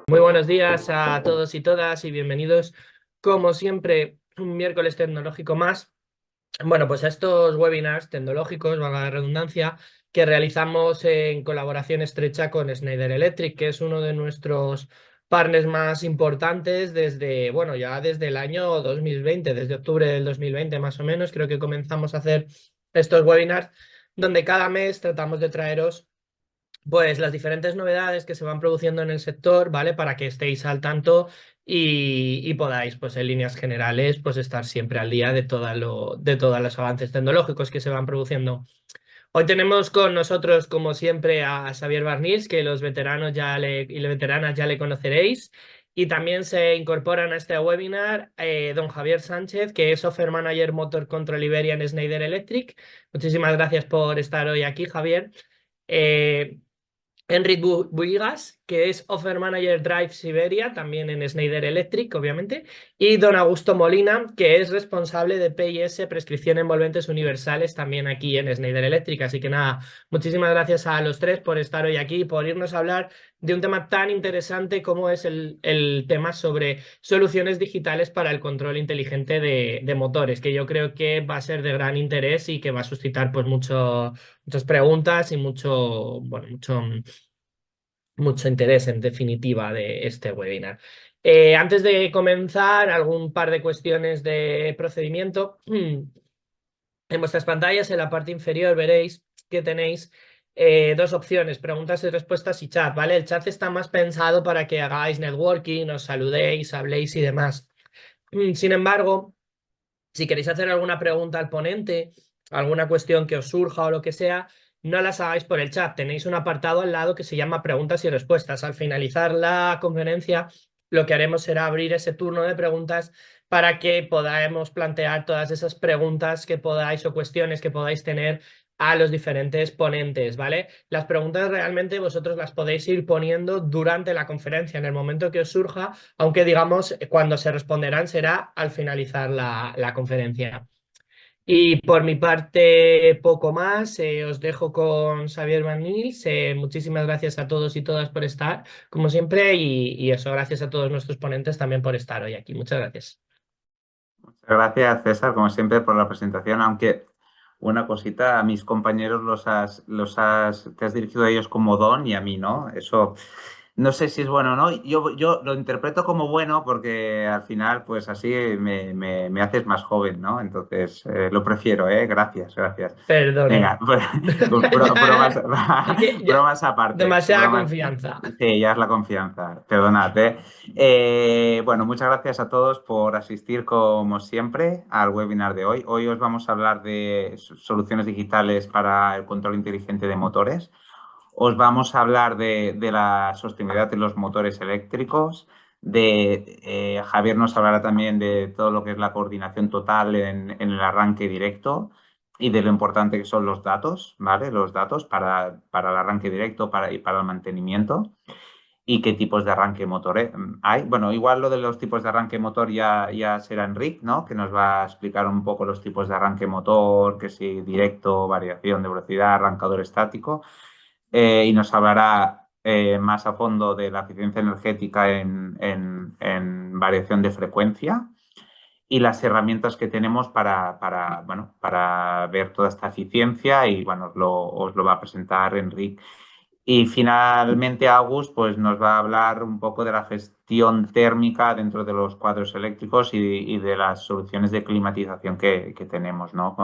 Muy buenos días a todos y todas y bienvenidos, como siempre, un miércoles tecnológico más. Bueno, pues a estos webinars tecnológicos, valga la redundancia, que realizamos en colaboración estrecha con Schneider Electric, que es uno de nuestros partners más importantes desde, bueno, ya desde el año 2020, desde octubre del 2020 más o menos, creo que comenzamos a hacer estos webinars donde cada mes tratamos de traeros pues las diferentes novedades que se van produciendo en el sector, ¿vale? Para que estéis al tanto y podáis, pues en líneas generales, pues estar siempre al día de de todos los avances tecnológicos que se van produciendo. Hoy tenemos con nosotros, como siempre, a Xavier Barnils, que los veteranos y las veteranas ya le conoceréis. Y también se incorporan a este webinar don Javier Sánchez, que es Offer Manager Motor Control Iberia en Schneider Electric. Muchísimas gracias por estar hoy aquí, Javier. Eh, Enric Buigas, que es Offer Manager Drive Siberia, también en Schneider Electric, obviamente, y don Augusto Molina, que es responsable de PIS, Prescripción Envolventes Universales, también aquí en Schneider Electric. Así que nada, muchísimas gracias a los tres por estar hoy aquí, por irnos a hablar de un tema tan interesante como es el tema sobre soluciones digitales para el control inteligente de motores, que yo creo que va a ser de gran interés y que va a suscitar pues muchas preguntas y mucho interés en definitiva de este webinar. Antes de comenzar, algún par de cuestiones de procedimiento. En vuestras pantallas, en la parte inferior, veréis que tenéis dos opciones, preguntas y respuestas y chat, ¿vale? El chat está más pensado para que hagáis networking, os saludéis, habléis y demás. Sin embargo, si queréis hacer alguna pregunta al ponente, alguna cuestión que os surja o lo que sea, no las hagáis por el chat. Tenéis un apartado al lado que se llama preguntas y respuestas. Al finalizar la conferencia, lo que haremos será abrir ese turno de preguntas para que podamos plantear todas esas preguntas que podáis o cuestiones que podáis tener a los diferentes ponentes, ¿vale? Las preguntas realmente vosotros las podéis ir poniendo durante la conferencia, en el momento que os surja, aunque digamos cuando se responderán será al finalizar la conferencia. Y por mi parte, poco más. Os dejo con Xavier Van Nils. Muchísimas gracias a todos y todas por estar, como siempre, y eso, gracias a todos nuestros ponentes también por estar hoy aquí. Muchas gracias. Muchas gracias, César, como siempre, por la presentación. Aunque una cosita, a mis compañeros te has dirigido a ellos como Don y a mí, ¿no? Eso no sé si es bueno o no. Yo lo interpreto como bueno porque al final, pues así me haces más joven, ¿no? Entonces, lo prefiero, ¿eh? Gracias, gracias. Perdone. Venga, bromas, Es que bromas aparte. demasiada confianza. Sí, ya es la confianza. Perdonad, ¿eh? Bueno, muchas gracias a todos por asistir, como siempre, al webinar de hoy. Hoy os vamos a hablar de soluciones digitales para el control inteligente de motores. Os vamos a hablar de la sostenibilidad de los motores eléctricos. Javier nos hablará también de todo lo que es la coordinación total en el arranque directo y de lo importante que son los datos, ¿vale? Los datos para el arranque directo y para el mantenimiento y qué tipos de arranque motor hay. Bueno, igual lo de los tipos de arranque motor ya será Enric, ¿no? Que nos va a explicar un poco los tipos de arranque motor, que si directo, variación de velocidad, arrancador estático, y nos hablará más a fondo de la eficiencia energética en variación de frecuencia y las herramientas que tenemos bueno, para ver toda esta eficiencia y bueno, os lo va a presentar Enric. Y finalmente August pues, nos va a hablar un poco de la gestión térmica dentro de los cuadros eléctricos y de las soluciones de climatización que tenemos, ¿no?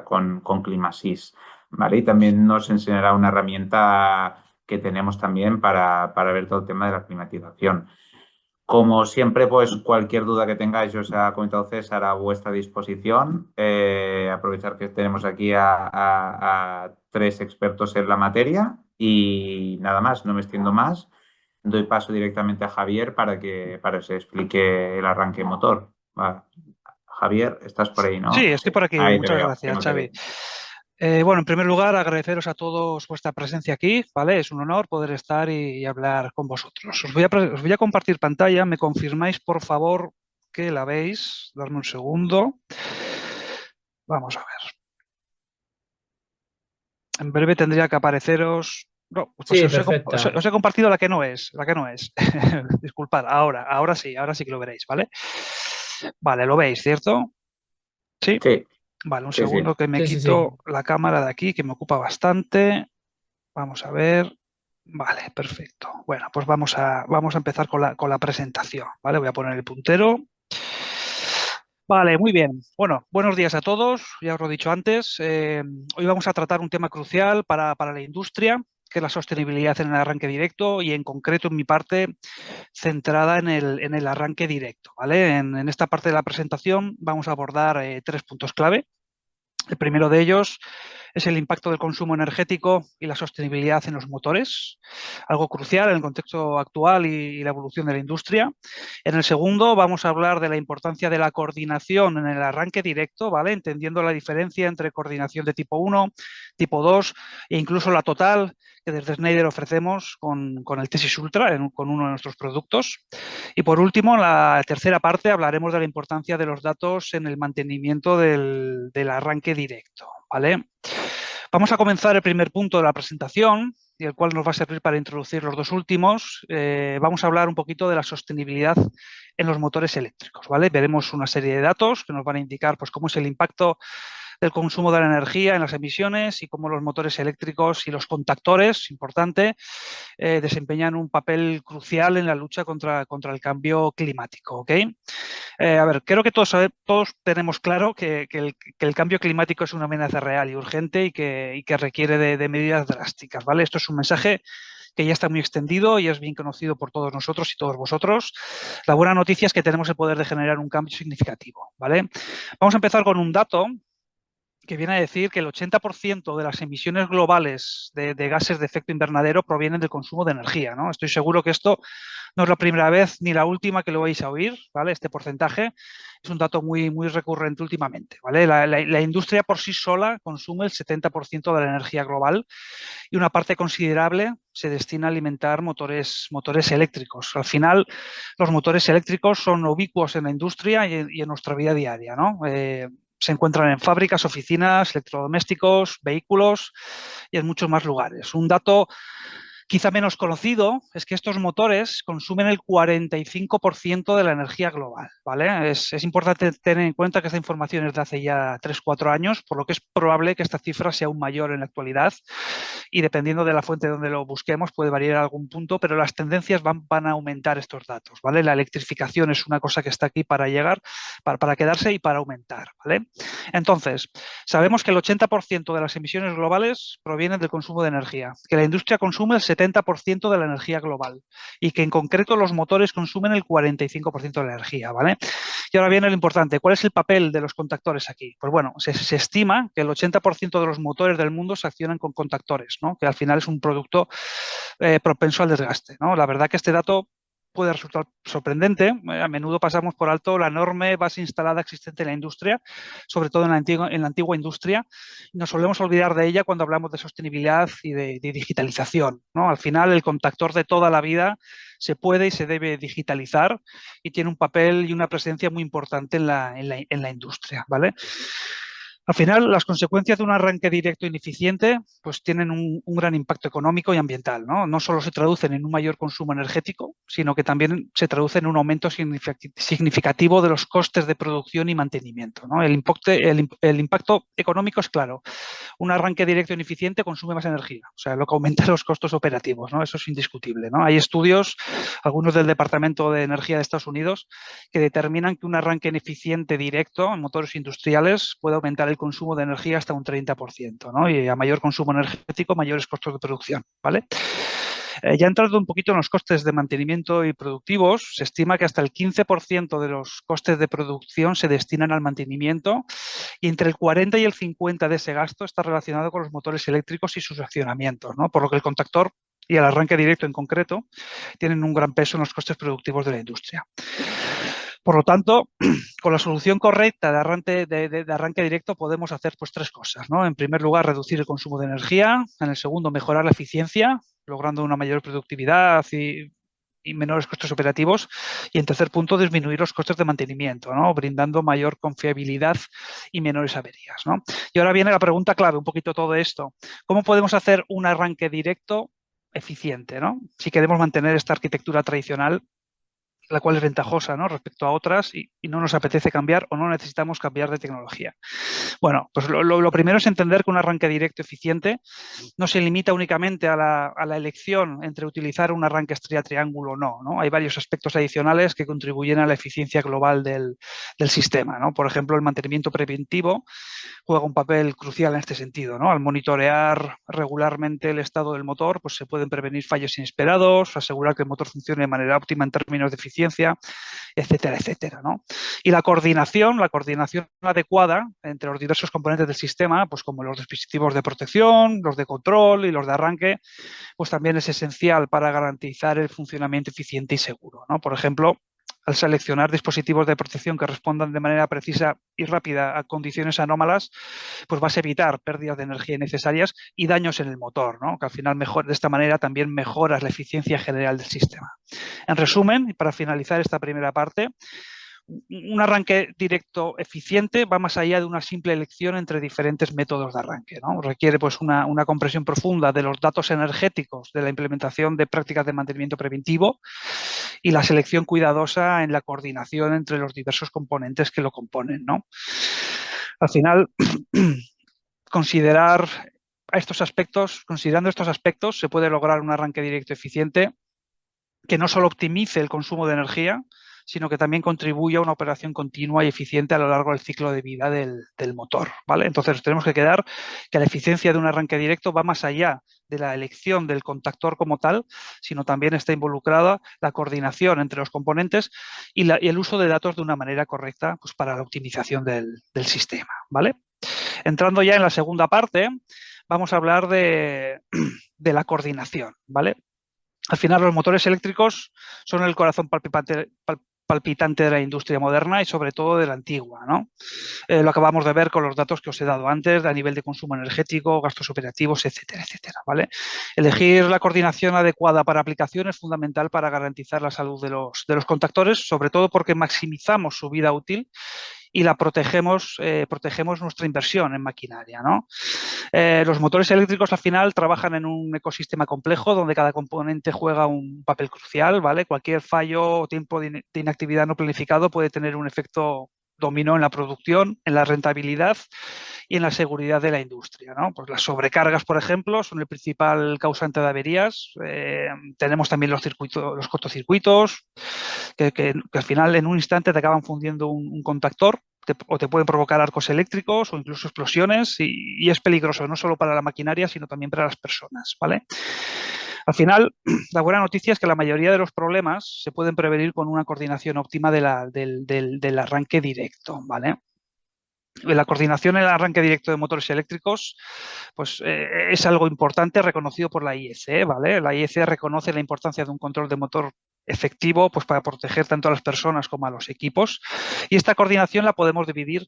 Con Climasys, ¿vale? Y también nos enseñará una herramienta que tenemos también para ver todo el tema de la climatización. Como siempre, pues cualquier duda que tengáis, os ha comentado César, a vuestra disposición. Aprovechar que tenemos aquí a tres expertos en la materia y nada más, no me extiendo más. Doy paso directamente a Javier para que se explique el arranque motor. Va. Javier, estás por ahí, Sí, ¿no? estoy Sí, por aquí. ahí te Muchas veo, gracias, te Xavi. veo. Bueno, en primer lugar, agradeceros a todos vuestra presencia aquí, ¿vale? Es un honor poder estar y hablar con vosotros. Os voy a compartir pantalla. ¿Me confirmáis, por favor, que la veis? Darme un segundo. Vamos a ver. En breve tendría que apareceros No, pues Sí, perfecta. os he compartido la que no es, Disculpad, ahora sí que lo veréis, ¿vale? Vale, lo veis, ¿cierto? Sí. Sí, Vale, un sí, sí. segundo que me Sí, sí, sí. quito la cámara de aquí, que me ocupa bastante. Vamos a ver. Vale, perfecto. Bueno, pues vamos a empezar con la presentación, ¿vale? Voy a poner el puntero. Vale, muy bien. Bueno, buenos días a todos. Ya os lo he dicho antes. Hoy vamos a tratar un tema crucial para la industria, que es la sostenibilidad en el arranque directo y en concreto en mi parte centrada en el arranque directo, ¿vale? En esta parte de la presentación vamos a abordar 3 puntos clave. El primero de ellos es el impacto del consumo energético y la sostenibilidad en los motores, algo crucial en el contexto actual y la evolución de la industria. En el segundo vamos a hablar de la importancia de la coordinación en el arranque directo, ¿vale? Entendiendo la diferencia entre coordinación de tipo 1, tipo 2 e incluso la total que desde Schneider ofrecemos con el Tesis Ultra, con uno de nuestros productos. Y por último, en la tercera parte hablaremos de la importancia de los datos en el mantenimiento del arranque directo, ¿vale? Vamos a comenzar el primer punto de la presentación y el cual nos va a servir para introducir los dos últimos. Vamos a hablar un poquito de la sostenibilidad en los motores eléctricos, ¿vale? Veremos una serie de datos que nos van a indicar pues, cómo es el impacto del consumo de la energía en las emisiones y cómo los motores eléctricos y los contactores, importante, desempeñan un papel crucial en la lucha contra el cambio climático, ¿ok? A ver, creo que todos tenemos claro que el cambio climático es una amenaza real y urgente y que requiere de medidas drásticas, ¿vale? Esto es un mensaje que ya está muy extendido y es bien conocido por todos nosotros y todos vosotros. La buena noticia es que tenemos el poder de generar un cambio significativo, ¿vale? Vamos a empezar con un dato que viene a decir que el 80% de las emisiones globales de gases de efecto invernadero provienen del consumo de energía, ¿no? Estoy seguro que esto no es la primera vez ni la última que lo vais a oír, ¿vale? Este porcentaje es un dato muy, muy recurrente últimamente, ¿vale? La industria por sí sola consume el 70% de la energía global y una parte considerable se destina a alimentar motores eléctricos. Al final, los motores eléctricos son ubicuos en la industria y en nuestra vida diaria, ¿no? Se encuentran en fábricas, oficinas, electrodomésticos, vehículos y en muchos más lugares. Un dato quizá menos conocido es que estos motores consumen el 45% de la energía global, ¿vale? Es importante tener en cuenta que esta información es de hace ya 3-4 años, por lo que es probable que esta cifra sea aún mayor en la actualidad y dependiendo de la fuente donde lo busquemos puede variar algún punto, pero las tendencias van a aumentar estos datos, ¿vale? La electrificación es una cosa que está aquí para llegar, para quedarse y para aumentar, ¿vale? Entonces, sabemos que el 80% de las emisiones globales provienen del consumo de energía, que la industria consume el 70% de la energía global y que en concreto los motores consumen el 45% de la energía, ¿vale? Y ahora viene lo importante, ¿cuál es el papel de los contactores aquí? Pues bueno, se estima que el 80% de los motores del mundo se accionan con contactores, ¿no? Que al final es un producto propenso al desgaste, ¿no? La verdad que este dato puede resultar sorprendente. A menudo pasamos por alto la enorme base instalada existente en la industria, sobre todo en la antigua industria, y nos solemos olvidar de ella cuando hablamos de sostenibilidad y de digitalización, ¿no? Al final, el contactor de toda la vida se puede y se debe digitalizar y tiene un papel y una presencia muy importante en la industria, ¿vale? Al final, las consecuencias de un arranque directo ineficiente pues tienen un gran impacto económico y ambiental, ¿no? No solo se traducen en un mayor consumo energético, sino que también se traduce en un aumento significativo de los costes de producción y mantenimiento, ¿no? El impacto económico es claro. Un arranque directo ineficiente consume más energía, o sea, lo que aumenta los costos operativos, ¿no? Eso es indiscutible, ¿no? Hay estudios, algunos del Departamento de Energía de Estados Unidos, que determinan que un arranque ineficiente directo en motores industriales puede aumentar el consumo de energía hasta un 30%, ¿no? Y a mayor consumo energético, mayores costos de producción, ¿vale? Ya entrando un poquito en los costes de mantenimiento y productivos, se estima que hasta el 15% de los costes de producción se destinan al mantenimiento y entre el 40 y el 50 de ese gasto está relacionado con los motores eléctricos y sus accionamientos, ¿no? Por lo que el contactor y el arranque directo en concreto tienen un gran peso en los costes productivos de la industria. Por lo tanto, con la solución correcta de arranque directo podemos hacer pues 3 cosas, ¿no? En primer lugar, reducir el consumo de energía. En el segundo, mejorar la eficiencia, logrando una mayor productividad y menores costes operativos. Y en tercer punto, disminuir los costes de mantenimiento, ¿no? Brindando mayor confiabilidad y menores averías, ¿no? Y ahora viene la pregunta clave, un poquito todo esto. ¿Cómo podemos hacer un arranque directo eficiente, ¿no? Si queremos mantener esta arquitectura tradicional, la cual es ventajosa, ¿no?, respecto a otras y no nos apetece cambiar o no necesitamos cambiar de tecnología. Bueno, pues lo primero es entender que un arranque directo eficiente no se limita únicamente a la elección entre utilizar un arranque estrella-triángulo o no, ¿no? Hay varios aspectos adicionales que contribuyen a la eficiencia global del sistema, ¿no? Por ejemplo, el mantenimiento preventivo juega un papel crucial en este sentido, ¿no? Al monitorear regularmente el estado del motor, pues se pueden prevenir fallos inesperados, asegurar que el motor funcione de manera óptima en términos de eficiencia, etcétera, etcétera, ¿no? Y la coordinación adecuada entre los diversos componentes del sistema, pues como los dispositivos de protección, los de control y los de arranque, pues también es esencial para garantizar el funcionamiento eficiente y seguro, ¿no? Por ejemplo, al seleccionar dispositivos de protección que respondan de manera precisa y rápida a condiciones anómalas, pues vas a evitar pérdidas de energía innecesarias y daños en el motor, ¿no? Que al final de esta manera también mejoras la eficiencia general del sistema. En resumen, y para finalizar esta primera parte, un arranque directo eficiente va más allá de una simple elección entre diferentes métodos de arranque, ¿no? Requiere pues una comprensión profunda de los datos energéticos de la implementación de prácticas de mantenimiento preventivo y la selección cuidadosa en la coordinación entre los diversos componentes que lo componen, ¿no? Al final, considerando estos aspectos, se puede lograr un arranque directo eficiente que no solo optimice el consumo de energía, sino que también contribuya a una operación continua y eficiente a lo largo del ciclo de vida del motor, ¿vale? Entonces, tenemos que quedar que la eficiencia de un arranque directo va más allá de la elección del contactor como tal, sino también está involucrada la coordinación entre los componentes y el uso de datos de una manera correcta, pues, para la optimización del sistema, ¿vale? Entrando ya en la segunda parte, vamos a hablar de la coordinación, ¿vale? Al final, los motores eléctricos son el corazón palpitante de la industria moderna y sobre todo de la antigua, ¿no? Lo acabamos de ver con los datos que os he dado antes a nivel de consumo energético, gastos operativos, etcétera, etcétera, ¿vale? Elegir la coordinación adecuada para aplicación es fundamental para garantizar la salud de los contactores, sobre todo porque maximizamos su vida útil y protegemos nuestra inversión en maquinaria, ¿no? Los motores eléctricos al final trabajan en un ecosistema complejo donde cada componente juega un papel crucial, ¿vale? Cualquier fallo o tiempo de inactividad no planificado puede tener un efecto dominó en la producción, en la rentabilidad y en la seguridad de la industria, ¿no? Pues las sobrecargas, por ejemplo, son el principal causante de averías. Tenemos también los cortocircuitos, que al final en un instante te acaban fundiendo un contactor o te pueden provocar arcos eléctricos o incluso explosiones y es peligroso no solo para la maquinaria, sino también para las personas, ¿vale? Al final, la buena noticia es que la mayoría de los problemas se pueden prevenir con una coordinación óptima del arranque directo, ¿vale? La coordinación en el arranque directo de motores eléctricos pues, es algo importante reconocido por la IEC, ¿vale? La IEC reconoce la importancia de un control de motor efectivo pues, para proteger tanto a las personas como a los equipos y esta coordinación la podemos dividir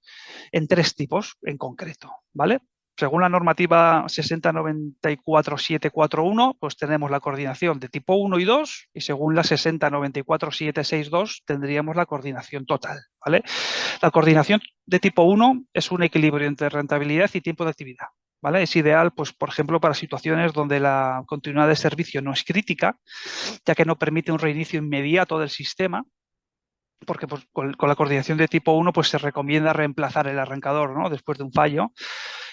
en 3 tipos en concreto, ¿vale? Según la normativa 6094-741, pues tenemos la coordinación de tipo 1 y 2 y según la 6094-762 tendríamos la coordinación total, ¿vale? La coordinación de tipo 1 es un equilibrio entre rentabilidad y tiempo de actividad, ¿vale? Es ideal, pues, por ejemplo, para situaciones donde la continuidad de servicio no es crítica, ya que no permite un reinicio inmediato del sistema, porque pues, con la coordinación de tipo 1 pues, se recomienda reemplazar el arrancador, ¿no?, después de un fallo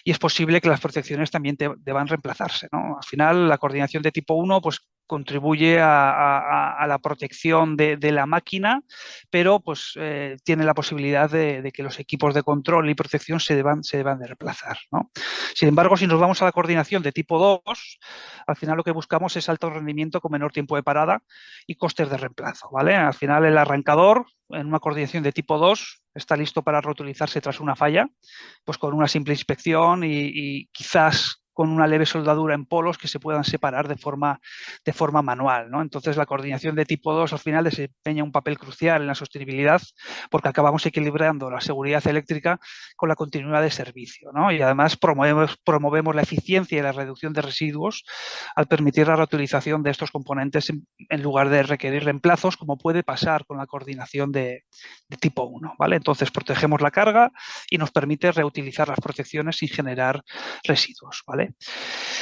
y es posible que las protecciones también deban reemplazarse, ¿no? Al final, la coordinación de tipo 1 pues, contribuye a la protección de la máquina, pero pues, tiene la posibilidad de que los equipos de control y protección se deban de reemplazar, ¿no? Sin embargo, si nos vamos a la coordinación de tipo 2, al final lo que buscamos es alto rendimiento con menor tiempo de parada y costes de reemplazo, ¿vale? Al final, el arrancador en una coordinación de tipo 2 está listo para reutilizarse tras una falla, pues con una simple inspección y quizás con una leve soldadura en polos que se puedan separar de forma manual, ¿no? Entonces, la coordinación de tipo 2 al final desempeña un papel crucial en la sostenibilidad porque acabamos equilibrando la seguridad eléctrica con la continuidad de servicio, ¿no? Y además promovemos la eficiencia y la reducción de residuos al permitir la reutilización de estos componentes en lugar de requerir reemplazos, como puede pasar con la coordinación de tipo 1, ¿vale? Entonces, protegemos la carga y nos permite reutilizar las protecciones sin generar residuos, ¿vale? ¿vale?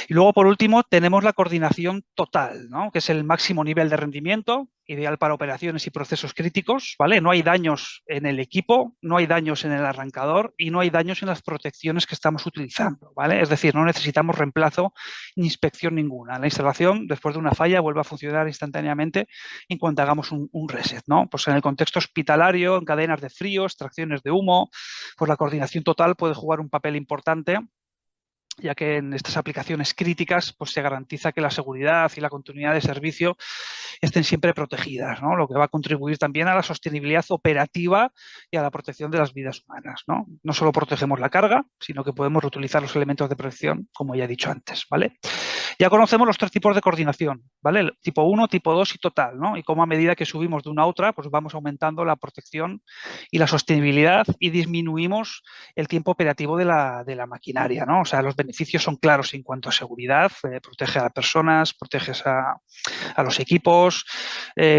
Y luego, por último, tenemos la coordinación total, ¿no? Que es el máximo nivel de rendimiento, ideal para operaciones y procesos críticos, ¿vale? No hay daños en el equipo, no hay daños en el arrancador y no hay daños en las protecciones que estamos utilizando, ¿vale? Es decir, no necesitamos reemplazo ni inspección ninguna. La instalación, después de una falla, vuelve a funcionar instantáneamente en cuanto hagamos un reset, ¿no? Pues en el contexto hospitalario, en cadenas de frío, extracciones de humo, pues la coordinación total puede jugar un papel importante, ya que en estas aplicaciones críticas pues se garantiza que la seguridad y la continuidad de servicio estén siempre protegidas, ¿no? Lo que va a contribuir también a la sostenibilidad operativa y a la protección de las vidas humanas, ¿no? No solo protegemos la carga, sino que podemos reutilizar los elementos de protección, como ya he dicho antes, ¿vale? Ya conocemos los tres tipos de coordinación, ¿vale? El tipo 1, tipo 2 y total, ¿no? Y cómo a medida que subimos de una a otra, pues vamos aumentando la protección y la sostenibilidad y disminuimos el tiempo operativo de la maquinaria, ¿no? O sea, los beneficios son claros en cuanto a seguridad, protege a las personas, proteges a los equipos,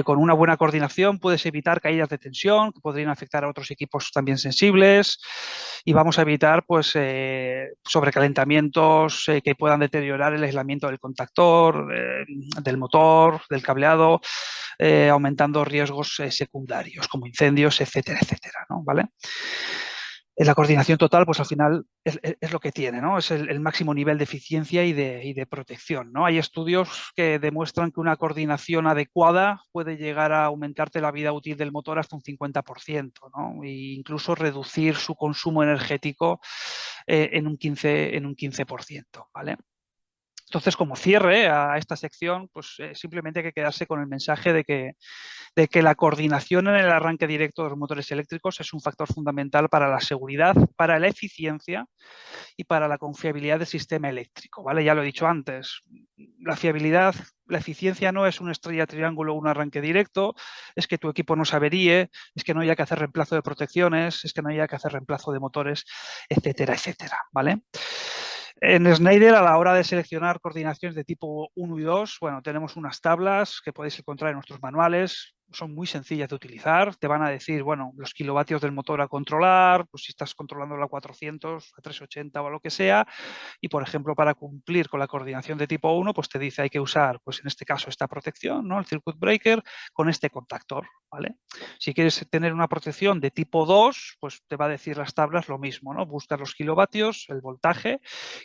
con una buena coordinación puedes evitar caídas de tensión que podrían afectar a otros equipos también sensibles y vamos a evitar pues sobrecalentamientos que puedan deteriorar el aislamiento del contactor, del motor, del cableado, aumentando riesgos secundarios como incendios, etcétera, etcétera, ¿no? ¿Vale? La coordinación total, pues al final es lo que tiene, ¿no? Es el máximo nivel de eficiencia y de protección, ¿no? Hay estudios que demuestran que una coordinación adecuada puede llegar a aumentarte la vida útil del motor hasta un 50%, ¿no? E incluso reducir su consumo energético en un 15%, ¿vale? Entonces, como cierre a esta sección, pues simplemente hay que quedarse con el mensaje de que la coordinación en el arranque directo de los motores eléctricos es un factor fundamental para la seguridad, para la eficiencia y para la confiabilidad del sistema eléctrico, ¿vale? Ya lo he dicho antes, la fiabilidad, la eficiencia no es una estrella triángulo o un arranque directo, es que tu equipo no se averíe, es que no haya que hacer reemplazo de protecciones, es que no haya que hacer reemplazo de motores, etcétera, etcétera, ¿vale? En Schneider, a la hora de seleccionar coordinaciones de tipo 1 y 2, bueno, tenemos unas tablas que podéis encontrar en nuestros manuales. Son muy sencillas de utilizar. Te van a decir, bueno, los kilovatios del motor a controlar, pues si estás controlando a 400, a 380 o a lo que sea. Y, por ejemplo, para cumplir con la coordinación de tipo 1, pues te dice hay que usar, pues en este caso, esta protección, ¿no? El circuit breaker con este contactor, ¿vale? Si quieres tener una protección de tipo 2, pues te va a decir las tablas lo mismo, ¿no? Buscas los kilovatios, el voltaje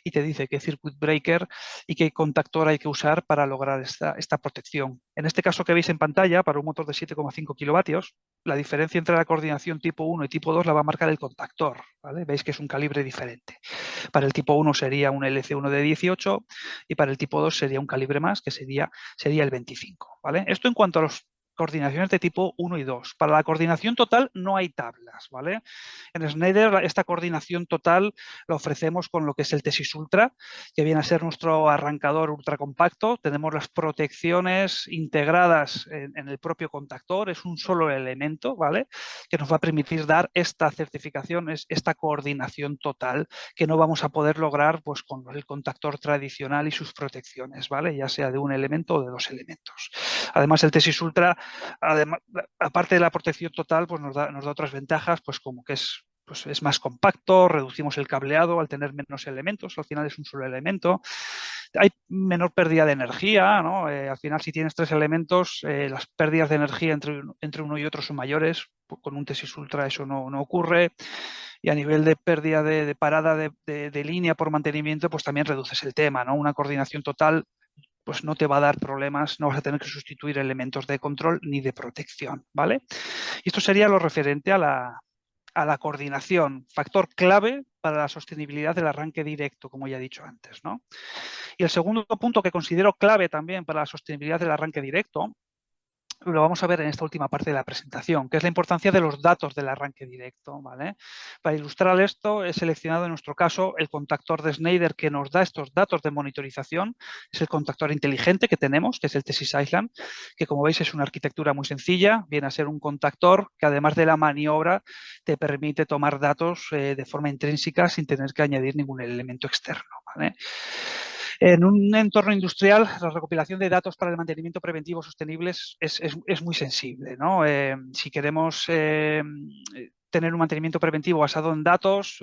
y te dice qué circuit breaker y qué contactor hay que usar para lograr esta protección. En este caso que veis en pantalla, para un motor de 7,5 kilovatios, la diferencia entre la coordinación tipo 1 y tipo 2 la va a marcar el contactor, ¿vale? Veis que es un calibre diferente. Para el tipo 1 sería un LC1 de 18 y para el tipo 2 sería un calibre más, que sería el 25, ¿vale? Esto en cuanto a los coordinaciones de tipo 1 y 2. Para la coordinación total no hay tablas, ¿vale? En Schneider esta coordinación total la ofrecemos con lo que es el Tesis Ultra, que viene a ser nuestro arrancador ultra compacto. Tenemos las protecciones integradas en el propio contactor, es un solo elemento, ¿vale? Que nos va a permitir dar esta certificación, esta coordinación total, que no vamos a poder lograr pues, con el contactor tradicional y sus protecciones, ¿vale? Ya sea de un elemento o de dos elementos. Además, el Tesis Ultra, además, aparte de la protección total, pues nos da otras ventajas, pues como que es más compacto, reducimos el cableado al tener menos elementos, al final es un solo elemento. Hay menor pérdida de energía, ¿no? Al final, si tienes tres elementos, las pérdidas de energía entre uno y otro son mayores. Con un Tesis Ultra eso no ocurre. Y a nivel de pérdida de parada de línea por mantenimiento, pues también reduces el tema, ¿no? Una coordinación total pues no te va a dar problemas, no vas a tener que sustituir elementos de control ni de protección, ¿vale? Y esto sería lo referente a la coordinación, factor clave para la sostenibilidad del arranque directo, como ya he dicho antes, ¿no? Y el segundo punto que considero clave también para la sostenibilidad del arranque directo, lo vamos a ver en esta última parte de la presentación, que es la importancia de los datos del arranque directo, ¿vale? Para ilustrar esto, he seleccionado en nuestro caso el contactor de Schneider que nos da estos datos de monitorización. Es el contactor inteligente que tenemos, que es el Tesis Island, que como veis es una arquitectura muy sencilla, viene a ser un contactor que además de la maniobra te permite tomar datos de forma intrínseca sin tener que añadir ningún elemento externo, ¿vale? En un entorno industrial, la recopilación de datos para el mantenimiento preventivo sostenible es muy sensible, ¿no? Si queremos tener un mantenimiento preventivo basado en datos,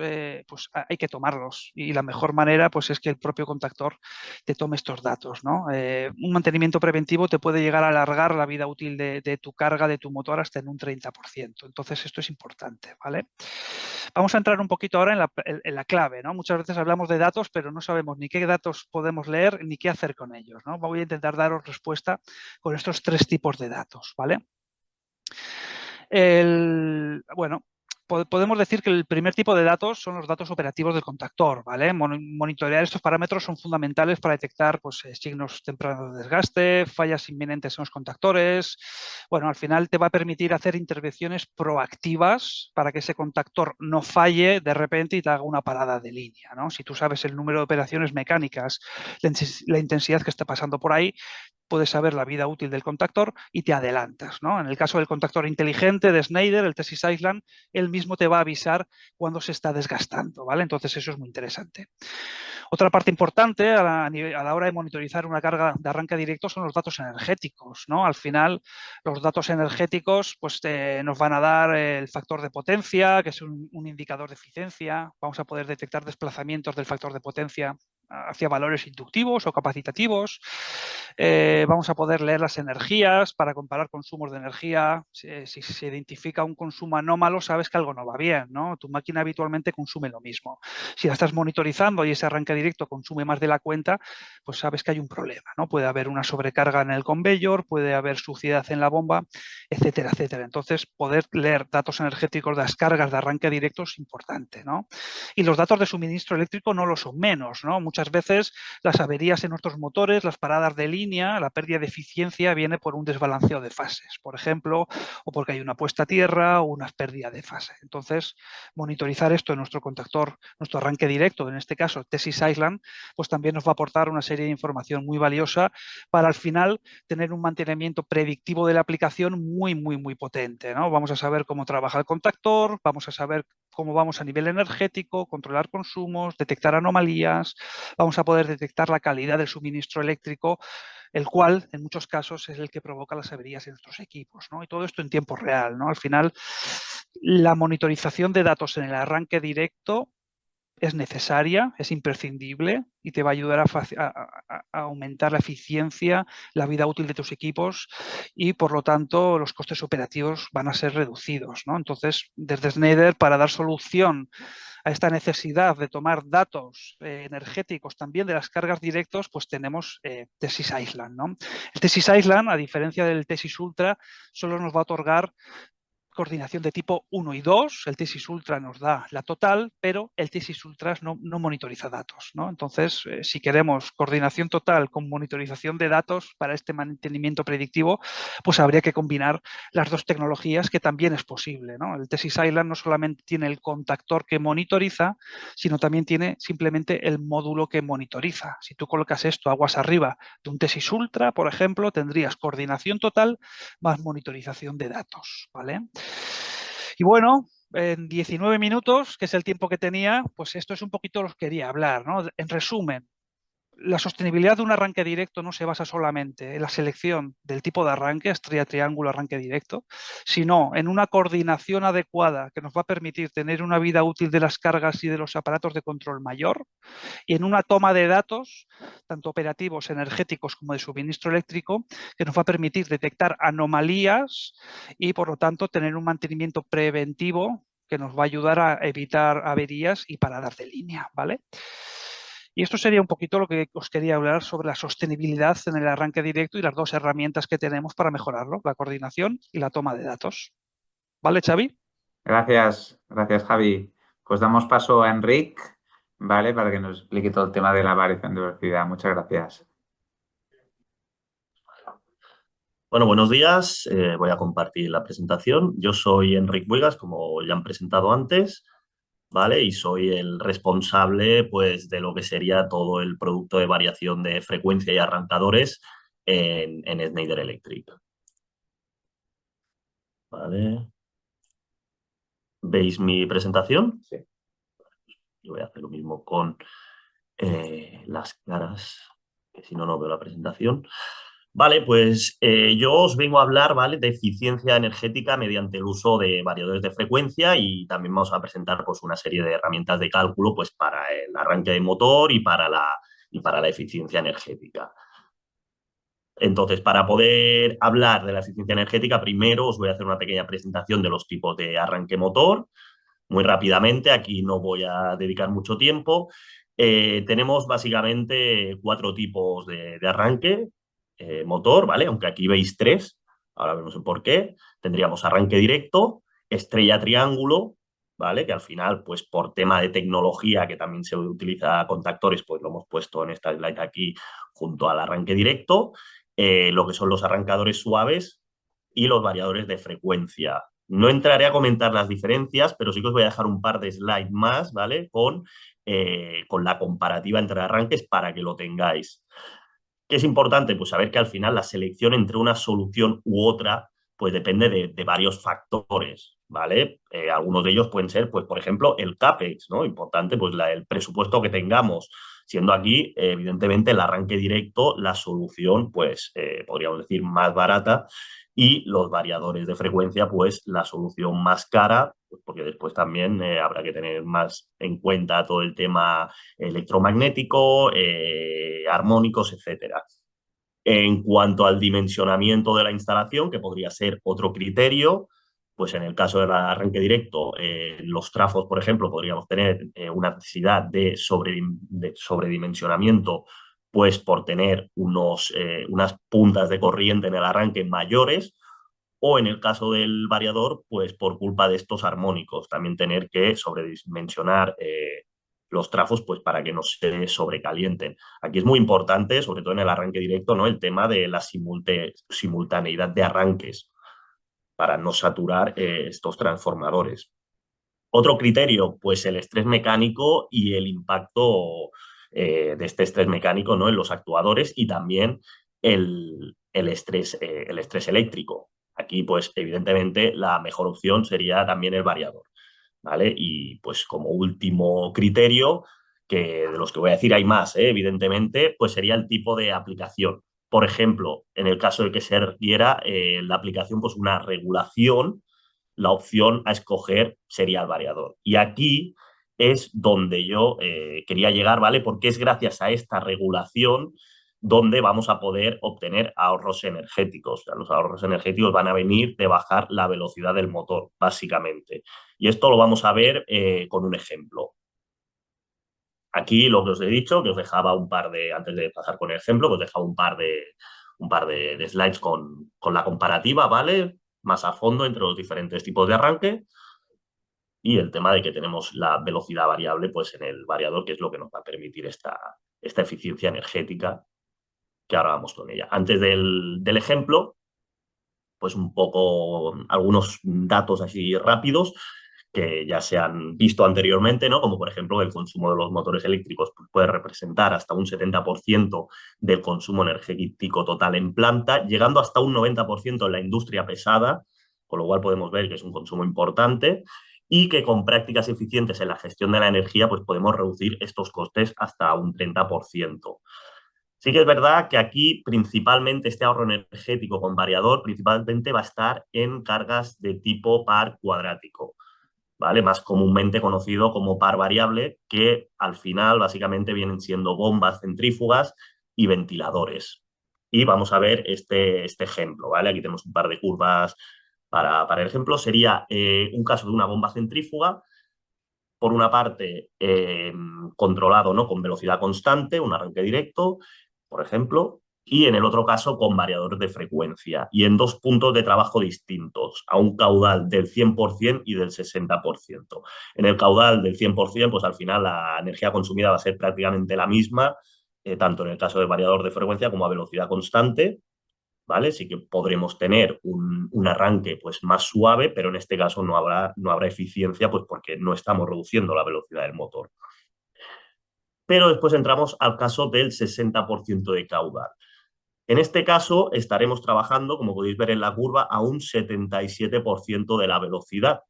pues hay que tomarlos. Y la mejor manera pues, es que el propio contactor te tome estos datos, ¿no? Un mantenimiento preventivo te puede llegar a alargar la vida útil de tu carga, de tu motor, hasta en un 30%. Entonces, esto es importante, ¿vale? Vamos a entrar un poquito ahora en la clave, ¿no? Muchas veces hablamos de datos, pero no sabemos ni qué datos podemos leer ni qué hacer con ellos, ¿no? Voy a intentar daros respuesta con estos 3 tipos de datos, ¿vale? Bueno, podemos decir que el primer tipo de datos son los datos operativos del contactor, ¿vale? Monitorear estos parámetros son fundamentales para detectar pues, signos tempranos de desgaste, fallas inminentes en los contactores. Bueno, al final te va a permitir hacer intervenciones proactivas para que ese contactor no falle de repente y te haga una parada de línea, ¿no? Si tú sabes el número de operaciones mecánicas, la intensidad que está pasando por ahí, puedes saber la vida útil del contactor y te adelantas, ¿no? En el caso del contactor inteligente de Schneider, el Tessis Island, él mismo te va a avisar cuando se está desgastando, ¿vale? Entonces eso es muy interesante. Otra parte importante a la hora de monitorizar una carga de arranque directo son los datos energéticos, ¿no? Al final, los datos energéticos pues, nos van a dar el factor de potencia, que es un indicador de eficiencia. Vamos a poder detectar desplazamientos del factor de potencia hacia valores inductivos o capacitativos. Vamos a poder leer las energías para comparar consumos de energía. Si se identifica un consumo anómalo, sabes que algo no va bien, ¿no? Tu máquina habitualmente consume lo mismo. Si la estás monitorizando y ese arranque directo consume más de la cuenta, pues sabes que hay un problema, ¿no? Puede haber una sobrecarga en el conveyor, puede haber suciedad en la bomba, etcétera, etcétera. Entonces, poder leer datos energéticos de las cargas de arranque directo es importante, ¿no? Y los datos de suministro eléctrico no lo son menos, ¿no? Muchas veces las averías en nuestros motores, las paradas de línea, la pérdida de eficiencia viene por un desbalanceo de fases, por ejemplo, o porque hay una puesta a tierra o una pérdida de fase. Entonces, monitorizar esto en nuestro contactor, nuestro arranque directo, en este caso Tessis Island, pues también nos va a aportar una serie de información muy valiosa para al final tener un mantenimiento predictivo de la aplicación muy, muy, muy potente, ¿no? Vamos a saber cómo trabaja el contactor, vamos a saber cómo vamos a nivel energético, controlar consumos, detectar anomalías, vamos a poder detectar la calidad del suministro eléctrico, el cual en muchos casos es el que provoca las averías en nuestros equipos, ¿no? Y todo esto en tiempo real, ¿no? Al final, la monitorización de datos en el arranque directo es necesaria, es imprescindible y te va a ayudar a aumentar la eficiencia, la vida útil de tus equipos y, por lo tanto, los costes operativos van a ser reducidos, ¿no? Entonces, desde Schneider, para dar solución a esta necesidad de tomar datos energéticos también de las cargas directos, pues tenemos Tessis Island, ¿no? El Tessis Island, a diferencia del Tessis Ultra, solo nos va a otorgar coordinación de tipo 1 y 2, el Tessis Ultra nos da la total, pero el Tessis Ultra no monitoriza datos, ¿no? Entonces, si queremos coordinación total con monitorización de datos para este mantenimiento predictivo, pues habría que combinar las dos tecnologías, que también es posible, ¿no? El Tessis Island no solamente tiene el contactor que monitoriza, sino también tiene simplemente el módulo que monitoriza. Si tú colocas esto aguas arriba de un Tessis Ultra, por ejemplo, tendrías coordinación total más monitorización de datos, ¿vale? Y bueno, en 19 minutos, que es el tiempo que tenía, pues esto es un poquito lo que quería hablar, ¿no? En resumen, la sostenibilidad de un arranque directo no se basa solamente en la selección del tipo de arranque, estrella, triángulo, arranque directo, sino en una coordinación adecuada que nos va a permitir tener una vida útil de las cargas y de los aparatos de control mayor, y en una toma de datos, tanto operativos, energéticos como de suministro eléctrico, que nos va a permitir detectar anomalías y, por lo tanto, tener un mantenimiento preventivo que nos va a ayudar a evitar averías y paradas de línea, ¿vale? Y esto sería un poquito lo que os quería hablar sobre la sostenibilidad en el arranque directo y las dos herramientas que tenemos para mejorarlo, la coordinación y la toma de datos. ¿Vale, Xavi? Gracias, gracias, Javi. Pues damos paso a Enric, ¿vale? Para que nos explique todo el tema de la variación de velocidad. Muchas gracias. Bueno, buenos días. Voy a compartir la presentación. Yo soy Enric Buigas, como ya han presentado antes, ¿vale? Y soy el responsable, pues, de lo que sería todo el producto de variación de frecuencia y arrancadores en Schneider Electric. ¿Vale? ¿Veis mi presentación? Sí. Yo voy a hacer lo mismo con las caras, que si no, no veo la presentación. Vale, pues yo os vengo a hablar, ¿vale?, de eficiencia energética mediante el uso de variadores de frecuencia y también vamos a presentar pues, una serie de herramientas de cálculo pues, para el arranque de motor y para la eficiencia energética. Entonces, para poder hablar de la eficiencia energética, primero os voy a hacer una pequeña presentación de los tipos de arranque motor. Muy rápidamente, aquí no voy a dedicar mucho tiempo. Tenemos básicamente 4 tipos de arranque motor, ¿vale? Aunque aquí veis 3, ahora vemos el por qué. Tendríamos arranque directo, estrella triángulo, ¿vale? Que al final, pues por tema de tecnología, que también se utiliza contactores, pues lo hemos puesto en esta slide aquí junto al arranque directo. Lo que son los arrancadores suaves y los variadores de frecuencia. No entraré a comentar las diferencias, pero sí que os voy a dejar un par de slides más, ¿vale? Con la comparativa entre arranques para que lo tengáis. ¿Qué es importante? Pues saber que al final la selección entre una solución u otra pues depende de varios factores, ¿vale? Algunos de ellos pueden ser, pues por ejemplo, el CAPEX, ¿no? Importante, pues el presupuesto que tengamos, siendo aquí, evidentemente, el arranque directo, la solución, pues podríamos decir, más barata y los variadores de frecuencia, pues la solución más cara, pues, porque después también habrá que tener más en cuenta todo el tema electromagnético, armónicos, etcétera. En cuanto al dimensionamiento de la instalación, que podría ser otro criterio, pues en el caso del arranque directo, los trafos, por ejemplo, podríamos tener una necesidad de sobredimensionamiento, pues por tener unas puntas de corriente en el arranque mayores, o en el caso del variador, pues por culpa de estos armónicos, también tener que sobredimensionar los trafos pues para que no se sobrecalienten. Aquí es muy importante, sobre todo en el arranque directo, ¿no?, el tema de la simultaneidad de arranques para no saturar estos transformadores. Otro criterio, pues el estrés mecánico y el impacto de este estrés mecánico, ¿no?, en los actuadores y también el estrés eléctrico. Aquí, pues evidentemente, la mejor opción sería también el variador, ¿vale? Y pues como último criterio, que de los que voy a decir hay más, evidentemente, pues sería el tipo de aplicación. Por ejemplo, en el caso de que se requiera la aplicación, pues una regulación, la opción a escoger sería el variador. Y aquí es donde yo quería llegar, ¿vale? Porque es gracias a esta regulación donde vamos a poder obtener ahorros energéticos. O sea, los ahorros energéticos van a venir de bajar la velocidad del motor, básicamente. Y esto lo vamos a ver con un ejemplo. Aquí lo que os he dicho, que os dejaba antes de pasar con el ejemplo, que os dejaba un par de slides con la comparativa, ¿vale? Más a fondo entre los diferentes tipos de arranque y el tema de que tenemos la velocidad variable pues en el variador, que es lo que nos va a permitir esta eficiencia energética, que ahora vamos con ella. Antes del ejemplo, pues un poco algunos datos así rápidos que ya se han visto anteriormente, ¿no? Como por ejemplo el consumo de los motores eléctricos puede representar hasta un 70% del consumo energético total en planta, llegando hasta un 90% en la industria pesada, con lo cual podemos ver que es un consumo importante y que con prácticas eficientes en la gestión de la energía pues podemos reducir estos costes hasta un 30%. Sí que es verdad que aquí principalmente este ahorro energético con variador principalmente va a estar en cargas de tipo par cuadrático, ¿vale? Más comúnmente conocido como par variable, que al final básicamente vienen siendo bombas centrífugas y ventiladores. Y vamos a ver este ejemplo, ¿vale? Aquí tenemos un par de curvas para el ejemplo. Sería un caso de una bomba centrífuga, por una parte controlado, ¿no?, con velocidad constante, un arranque directo, por ejemplo, y en el otro caso con variadores de frecuencia y en 2 puntos de trabajo distintos, a un caudal del 100% y del 60%. En el caudal del 100%, pues al final la energía consumida va a ser prácticamente la misma, tanto en el caso del variador de frecuencia como a velocidad constante, ¿vale? Sí que podremos tener un arranque pues, más suave, pero en este caso no habrá eficiencia pues, porque no estamos reduciendo la velocidad del motor. Pero después entramos al caso del 60% de caudal. En este caso estaremos trabajando, como podéis ver en la curva, a un 77% de la velocidad.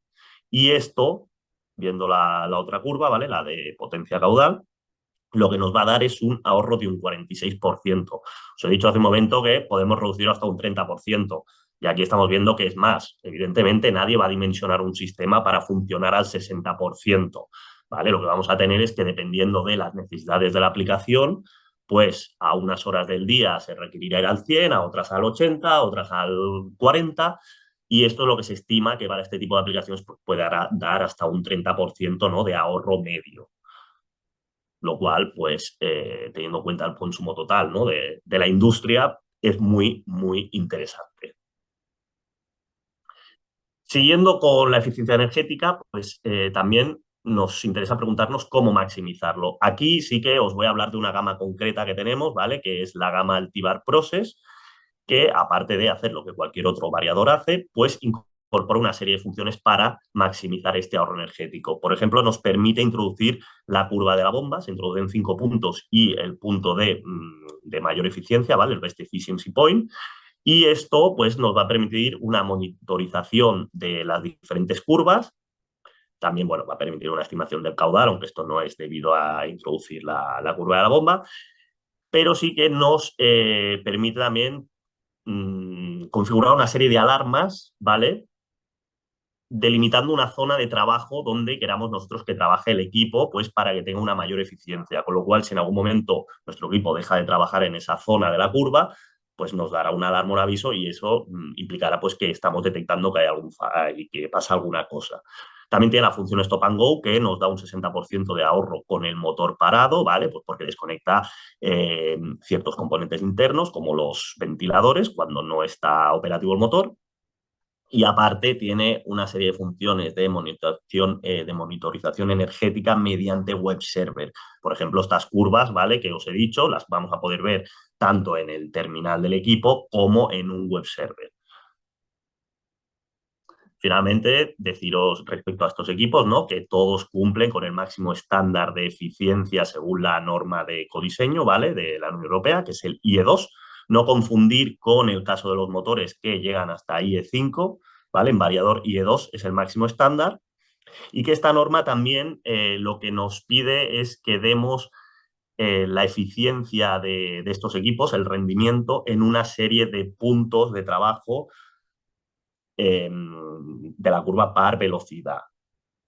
Y esto, viendo la otra curva, ¿vale?, la de potencia caudal, lo que nos va a dar es un ahorro de un 46%. Os he dicho hace un momento que podemos reducirlo hasta un 30%. Y aquí estamos viendo que es más. Evidentemente, nadie va a dimensionar un sistema para funcionar al 60%. ¿Vale? Lo que vamos a tener es que, dependiendo de las necesidades de la aplicación, pues a unas horas del día se requerirá ir al 100, a otras al 80, a otras al 40, y esto es lo que se estima que para este tipo de aplicaciones pues, puede dar hasta un 30%, ¿no?, de ahorro medio. Lo cual, pues, teniendo en cuenta el consumo total, ¿no?, de la industria, es muy, muy interesante. Siguiendo con la eficiencia energética, pues también nos interesa preguntarnos cómo maximizarlo. Aquí sí que os voy a hablar de una gama concreta que tenemos, ¿vale?, que es la gama Altivar Process, que aparte de hacer lo que cualquier otro variador hace, pues incorpora una serie de funciones para maximizar este ahorro energético. Por ejemplo, nos permite introducir la curva de la bomba, se introducen 5 puntos y el punto de mayor eficiencia, ¿vale?, el Best Efficiency Point. Y esto pues, nos va a permitir una monitorización de las diferentes curvas. También, bueno, va a permitir una estimación del caudal, aunque esto no es debido a introducir la curva de la bomba, pero sí que nos permite también configurar una serie de alarmas, ¿vale?, delimitando una zona de trabajo donde queramos nosotros que trabaje el equipo, pues para que tenga una mayor eficiencia. Con lo cual, si en algún momento nuestro equipo deja de trabajar en esa zona de la curva, pues nos dará una alarma, un aviso, y eso implicará pues que estamos detectando que hay que pasa alguna cosa. También tiene la función Stop and Go, que nos da un 60% de ahorro con el motor parado, ¿vale? Pues porque desconecta ciertos componentes internos, como los ventiladores, cuando no está operativo el motor. Y aparte tiene una serie de funciones de monitorización energética mediante web server. Por ejemplo, estas curvas, ¿vale?, que os he dicho, las vamos a poder ver tanto en el terminal del equipo como en un web server. Finalmente, deciros respecto a estos equipos, ¿no?, que todos cumplen con el máximo estándar de eficiencia según la norma de ecodiseño, ¿vale?, de la Unión Europea, que es el IE2. No confundir con el caso de los motores, que llegan hasta IE5, ¿vale? En variador IE2 es el máximo estándar. Y que esta norma también lo que nos pide es que demos la eficiencia de estos equipos, el rendimiento, en una serie de puntos de trabajo de la curva par velocidad,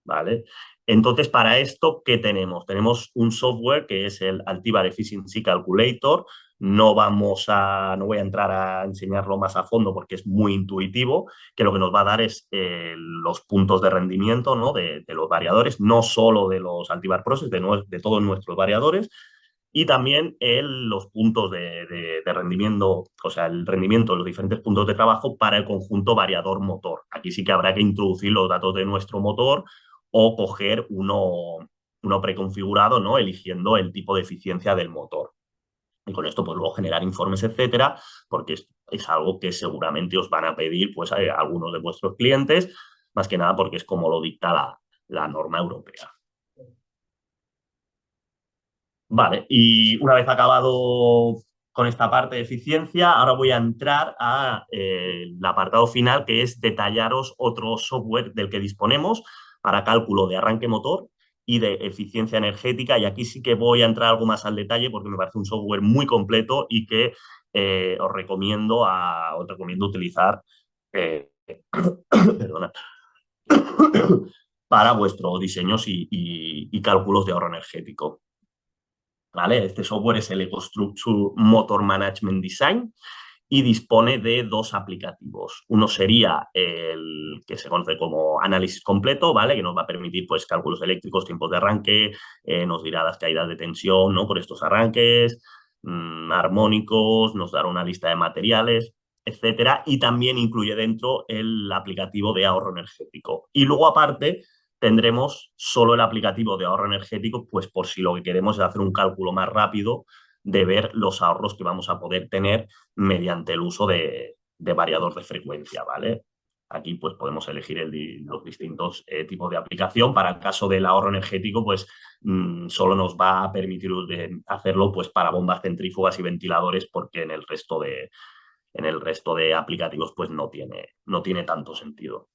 ¿vale? Entonces, para esto, ¿qué tenemos? Tenemos un software que es el Altivar Efficiency Calculator. No voy a entrar a enseñarlo más a fondo porque es muy intuitivo, que lo que nos va a dar es los puntos de rendimiento, ¿no?, de los variadores, no solo de los Altivar Process, de todos nuestros variadores, y también los puntos de rendimiento, o sea, el rendimiento de los diferentes puntos de trabajo para el conjunto variador-motor. Aquí sí que habrá que introducir los datos de nuestro motor o coger uno preconfigurado, ¿no?, eligiendo el tipo de eficiencia del motor. Y con esto, pues luego generar informes, etcétera, porque es algo que seguramente os van a pedir pues, a algunos de vuestros clientes, más que nada porque es como lo dicta la norma europea. Vale, y una vez acabado con esta parte de eficiencia, ahora voy a entrar al apartado final, que es detallaros otro software del que disponemos para cálculo de arranque motor y de eficiencia energética. Y aquí sí que voy a entrar algo más al detalle porque me parece un software muy completo y que os recomiendo utilizar perdona, para vuestros diseños y cálculos de ahorro energético. ¿Vale? Este software es el EcoStruxure Motor Management Design y dispone de dos aplicativos. Uno sería el que se conoce como análisis completo, ¿vale?, que nos va a permitir pues, cálculos eléctricos, tiempos de arranque, nos dirá las caídas de tensión, ¿no?, por estos arranques, armónicos, nos dará una lista de materiales, etcétera, y también incluye dentro el aplicativo de ahorro energético. Y luego, aparte, tendremos solo el aplicativo de ahorro energético, pues por si lo que queremos es hacer un cálculo más rápido de ver los ahorros que vamos a poder tener mediante el uso de variador de frecuencia, ¿vale? Aquí pues podemos elegir los distintos tipos de aplicación. Para el caso del ahorro energético, pues solo nos va a permitir hacerlo pues, para bombas centrífugas y ventiladores, porque en el resto de aplicativos pues no tiene tanto sentido.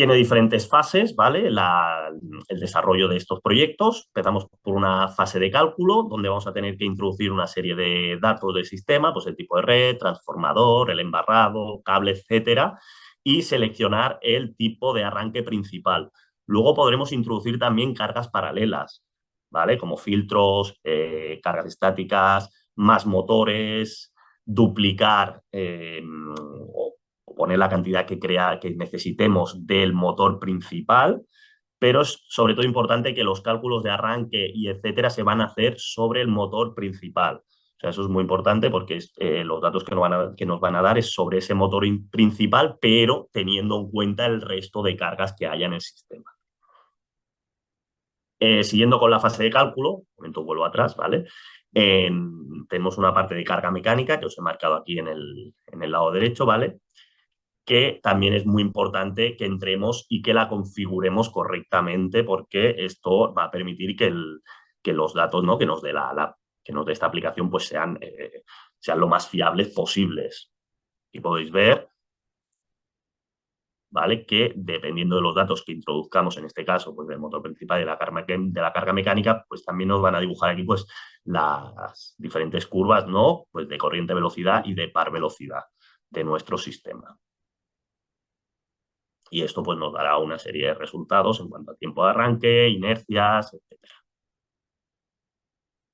Tiene diferentes fases, ¿vale? El desarrollo de estos proyectos. Empezamos por una fase de cálculo, donde vamos a tener que introducir una serie de datos del sistema, pues el tipo de red, transformador, el embarrado, cable, etcétera, y seleccionar el tipo de arranque principal. Luego podremos introducir también cargas paralelas, ¿vale? Como filtros, cargas estáticas, más motores, duplicar o poner la cantidad que necesitemos del motor principal, pero es sobre todo importante que los cálculos de arranque y etcétera se van a hacer sobre el motor principal. O sea, eso es muy importante porque los datos que nos van a dar es sobre ese motor principal, pero teniendo en cuenta el resto de cargas que haya en el sistema. Siguiendo con la fase de cálculo, un momento vuelvo atrás, ¿vale? Tenemos una parte de carga mecánica que os he marcado aquí en el lado derecho, ¿vale? Que también es muy importante que entremos y que la configuremos correctamente, porque esto va a permitir que los datos, ¿no?, que nos dé que nos dé esta aplicación pues sean lo más fiables posibles. Y podéis ver, ¿vale?, que dependiendo de los datos que introduzcamos, en este caso, pues del motor principal y de la carga mecánica, pues también nos van a dibujar aquí pues las diferentes curvas, ¿no?, pues de corriente velocidad y de par velocidad de nuestro sistema. Y esto pues nos dará una serie de resultados en cuanto a tiempo de arranque, inercias, etc.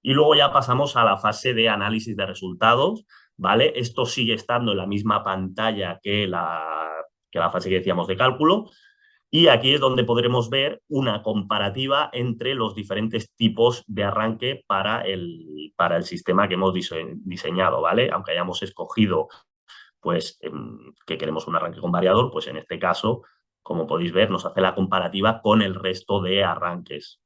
Y luego ya pasamos a la fase de análisis de resultados, ¿vale? Esto sigue estando en la misma pantalla que la fase que decíamos de cálculo, y aquí es donde podremos ver una comparativa entre los diferentes tipos de arranque para el sistema que hemos diseñado, ¿vale? Aunque hayamos escogido pues que queremos un arranque con variador, pues en este caso, como podéis ver, nos hace la comparativa con el resto de arranques.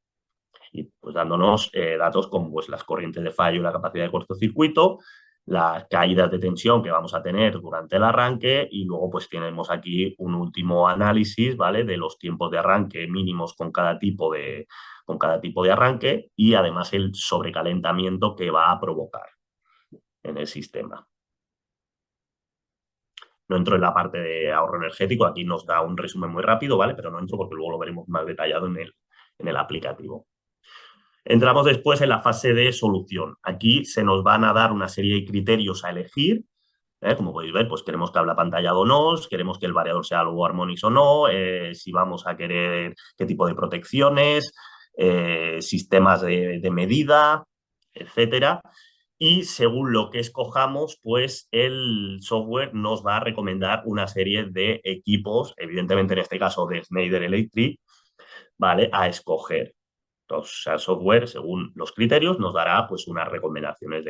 Y pues dándonos datos como pues, las corrientes de fallo y la capacidad de cortocircuito, las caídas de tensión que vamos a tener durante el arranque, y luego pues tenemos aquí un último análisis, ¿vale?, de los tiempos de arranque mínimos con cada tipo de arranque, y además el sobrecalentamiento que va a provocar en el sistema. No entro en la parte de ahorro energético, aquí nos da un resumen muy rápido, ¿vale? Pero no entro porque luego lo veremos más detallado en el aplicativo. Entramos después en la fase de solución. Aquí se nos van a dar una serie de criterios a elegir. Como podéis ver, pues queremos que hable pantallado o no, queremos que el variador sea low harmonics o no, si vamos a querer qué tipo de protecciones, sistemas de medida, etcétera. Y según lo que escojamos, pues el software nos va a recomendar una serie de equipos, evidentemente en este caso de Schneider Electric, ¿vale?, a escoger. Entonces, el software, según los criterios, nos dará pues unas recomendaciones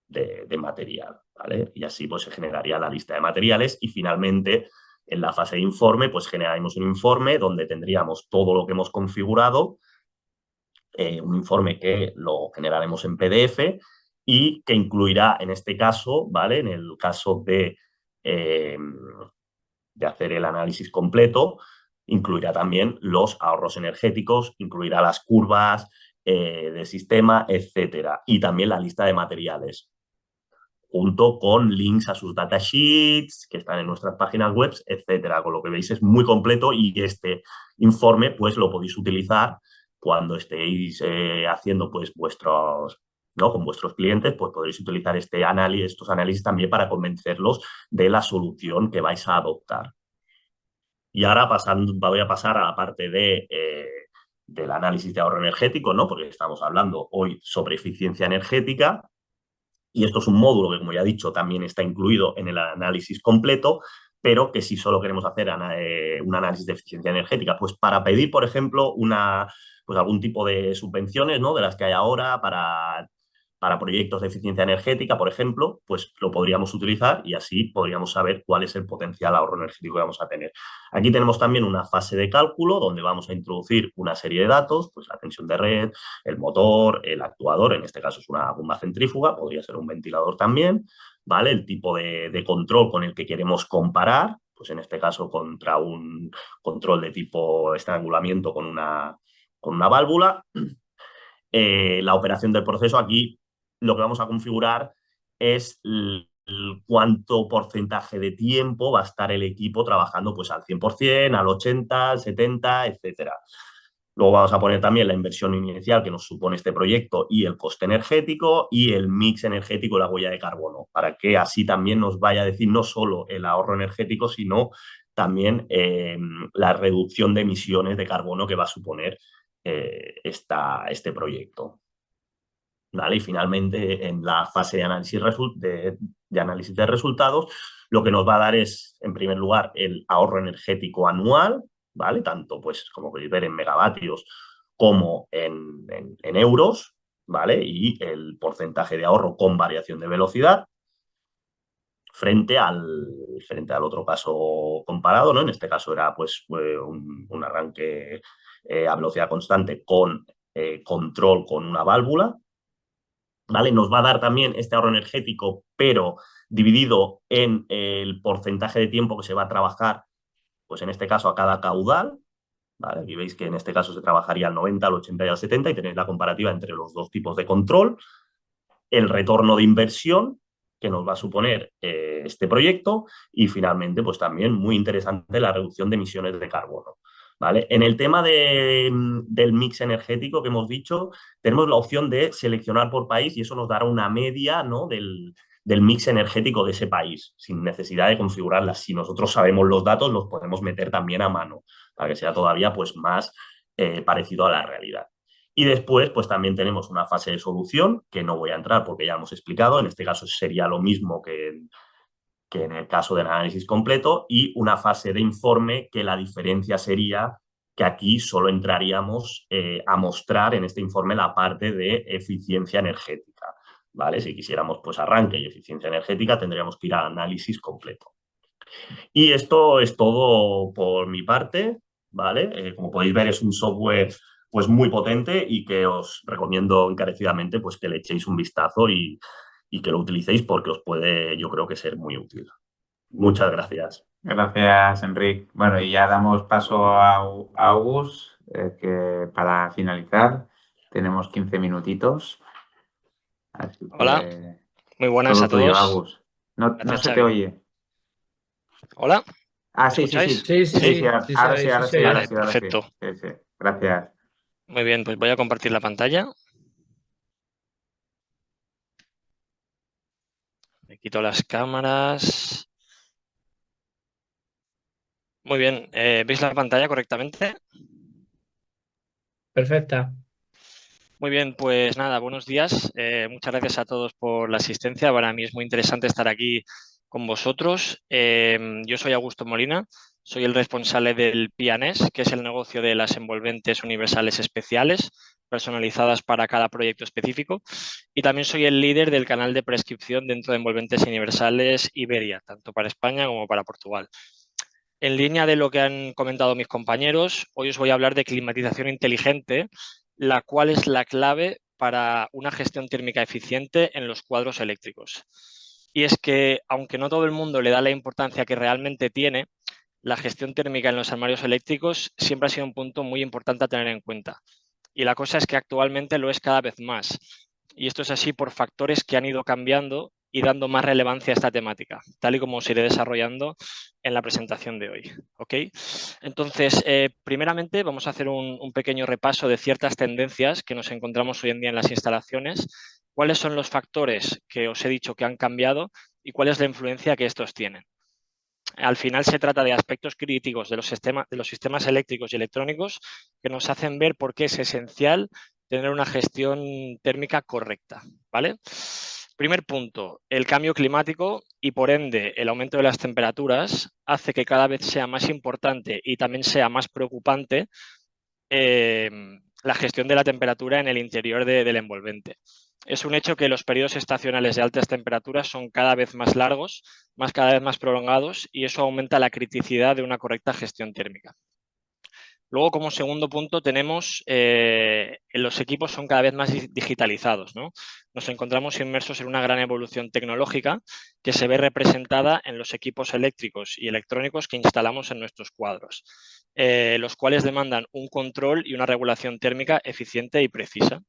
de material, ¿vale? Y así pues se generaría la lista de materiales, y finalmente en la fase de informe pues generaremos un informe donde tendríamos todo lo que hemos configurado, un informe que lo generaremos en PDF y que incluirá en este caso, ¿vale?, en el caso de hacer el análisis completo, incluirá también los ahorros energéticos, incluirá las curvas del sistema, etcétera, y también la lista de materiales, junto con links a sus datasheets que están en nuestras páginas web, etcétera. Con lo que veis es muy completo, y este informe pues lo podéis utilizar cuando estéis haciendo pues con vuestros clientes, pues podréis utilizar estos análisis también para convencerlos de la solución que vais a adoptar. Y ahora voy a pasar a la parte del análisis de ahorro energético, ¿no?, porque estamos hablando hoy sobre eficiencia energética. Y esto es un módulo que, como ya he dicho, también está incluido en el análisis completo, pero que si solo queremos hacer un análisis de eficiencia energética, pues para pedir, por ejemplo, pues algún tipo de subvenciones, ¿no?, de las que hay ahora para proyectos de eficiencia energética, por ejemplo, pues lo podríamos utilizar, y así podríamos saber cuál es el potencial ahorro energético que vamos a tener. Aquí tenemos también una fase de cálculo donde vamos a introducir una serie de datos, pues la tensión de red, el motor, el actuador, en este caso es una bomba centrífuga, podría ser un ventilador también, ¿vale?, el tipo de control con el que queremos comparar, pues en este caso contra un control de tipo estrangulamiento con una válvula. La operación del proceso, aquí lo que vamos a configurar es cuánto porcentaje de tiempo va a estar el equipo trabajando pues al 100%, al 80%, al 70%, etcétera. Luego vamos a poner también la inversión inicial que nos supone este proyecto y el coste energético y el mix energético y la huella de carbono, para que así también nos vaya a decir no solo el ahorro energético, sino también la reducción de emisiones de carbono que va a suponer este proyecto. ¿Vale? Y finalmente, en la fase de análisis de resultados, lo que nos va a dar es, en primer lugar, el ahorro energético anual, ¿vale? Tanto, pues, como podéis ver, en megavatios como en euros, ¿vale? Y el porcentaje de ahorro con variación de velocidad frente al otro caso comparado, ¿no? En este caso era, pues, un arranque a velocidad constante con control con una válvula, ¿vale? Nos va a dar también este ahorro energético, pero dividido en el porcentaje de tiempo que se va a trabajar, pues en este caso a cada caudal, ¿vale? Aquí veis que en este caso se trabajaría al 90, al 80 y al 70 y tenéis la comparativa entre los dos tipos de control, el retorno de inversión que nos va a suponer este proyecto y finalmente, pues también muy interesante la reducción de emisiones de carbono. ¿Vale? En el tema del mix energético que hemos dicho, tenemos la opción de seleccionar por país y eso nos dará una media, ¿no? del mix energético de ese país, sin necesidad de configurarlas. Si nosotros sabemos los datos, los podemos meter también a mano, para que sea todavía pues, más parecido a la realidad. Y después, pues también tenemos una fase de solución, que no voy a entrar porque ya hemos explicado, en este caso sería lo mismo que en el caso del análisis completo, y una fase de informe que la diferencia sería que aquí solo entraríamos a mostrar en este informe la parte de eficiencia energética, ¿vale? Si quisiéramos pues arranque y eficiencia energética tendríamos que ir al análisis completo. Y esto es todo por mi parte, ¿vale? Como podéis ver es un software pues muy potente y que os recomiendo encarecidamente pues que le echéis un vistazo y que lo utilicéis porque os puede, yo creo que ser muy útil. Muchas gracias. Gracias, Enric. Bueno, y ya damos paso a August, que para finalizar tenemos 15 minutitos. Así Hola, que muy buenas todo a tuyo, todos. August. No Gracias, se te Xavi. oye. Hola, Ah, ¿me sí. escucháis? Sí, sí, Sí, sí, sí se ahora sí, oye, sí ahora se sí, ahora oye. Vale, sí, ahora sí. perfecto. Sí. Gracias. Muy bien, pues voy a compartir la pantalla. Me quito las cámaras. Muy bien, ¿veis la pantalla correctamente? Perfecta. Muy bien, pues nada, buenos días. Muchas gracias a todos por la asistencia. Para mí es muy interesante estar aquí con vosotros. Yo soy Augusto Molina, soy el responsable del PIANES, que es el negocio de las envolventes universales especiales, personalizadas para cada proyecto específico. Y también soy el líder del canal de prescripción dentro de envolventes universales Iberia, tanto para España como para Portugal. En línea de lo que han comentado mis compañeros, hoy os voy a hablar de climatización inteligente, la cual es la clave para una gestión térmica eficiente en los cuadros eléctricos. Y es que, aunque no todo el mundo le da la importancia que realmente tiene, la gestión térmica en los armarios eléctricos siempre ha sido un punto muy importante a tener en cuenta. Y la cosa es que actualmente lo es cada vez más. Y esto es así por factores que han ido cambiando y dando más relevancia a esta temática, tal y como os iré desarrollando en la presentación de hoy. ¿Ok? Entonces, primeramente vamos a hacer un pequeño repaso de ciertas tendencias que nos encontramos hoy en día en las instalaciones, cuáles son los factores que os he dicho que han cambiado y cuál es la influencia que estos tienen. Al final se trata de aspectos críticos de los sistemas eléctricos y electrónicos que nos hacen ver por qué es esencial tener una gestión térmica correcta, ¿vale? Primer punto, el cambio climático y por ende el aumento de las temperaturas hace que cada vez sea más importante y también sea más preocupante la gestión de la temperatura en el interior del envolvente. Es un hecho que los periodos estacionales de altas temperaturas son cada vez más largos, cada vez más prolongados y eso aumenta la criticidad de una correcta gestión térmica. Luego, como segundo punto, tenemos los equipos son cada vez más digitalizados, ¿no? Nos encontramos inmersos en una gran evolución tecnológica que se ve representada en los equipos eléctricos y electrónicos que instalamos en nuestros cuadros, los cuales demandan un control y una regulación térmica eficiente y precisa.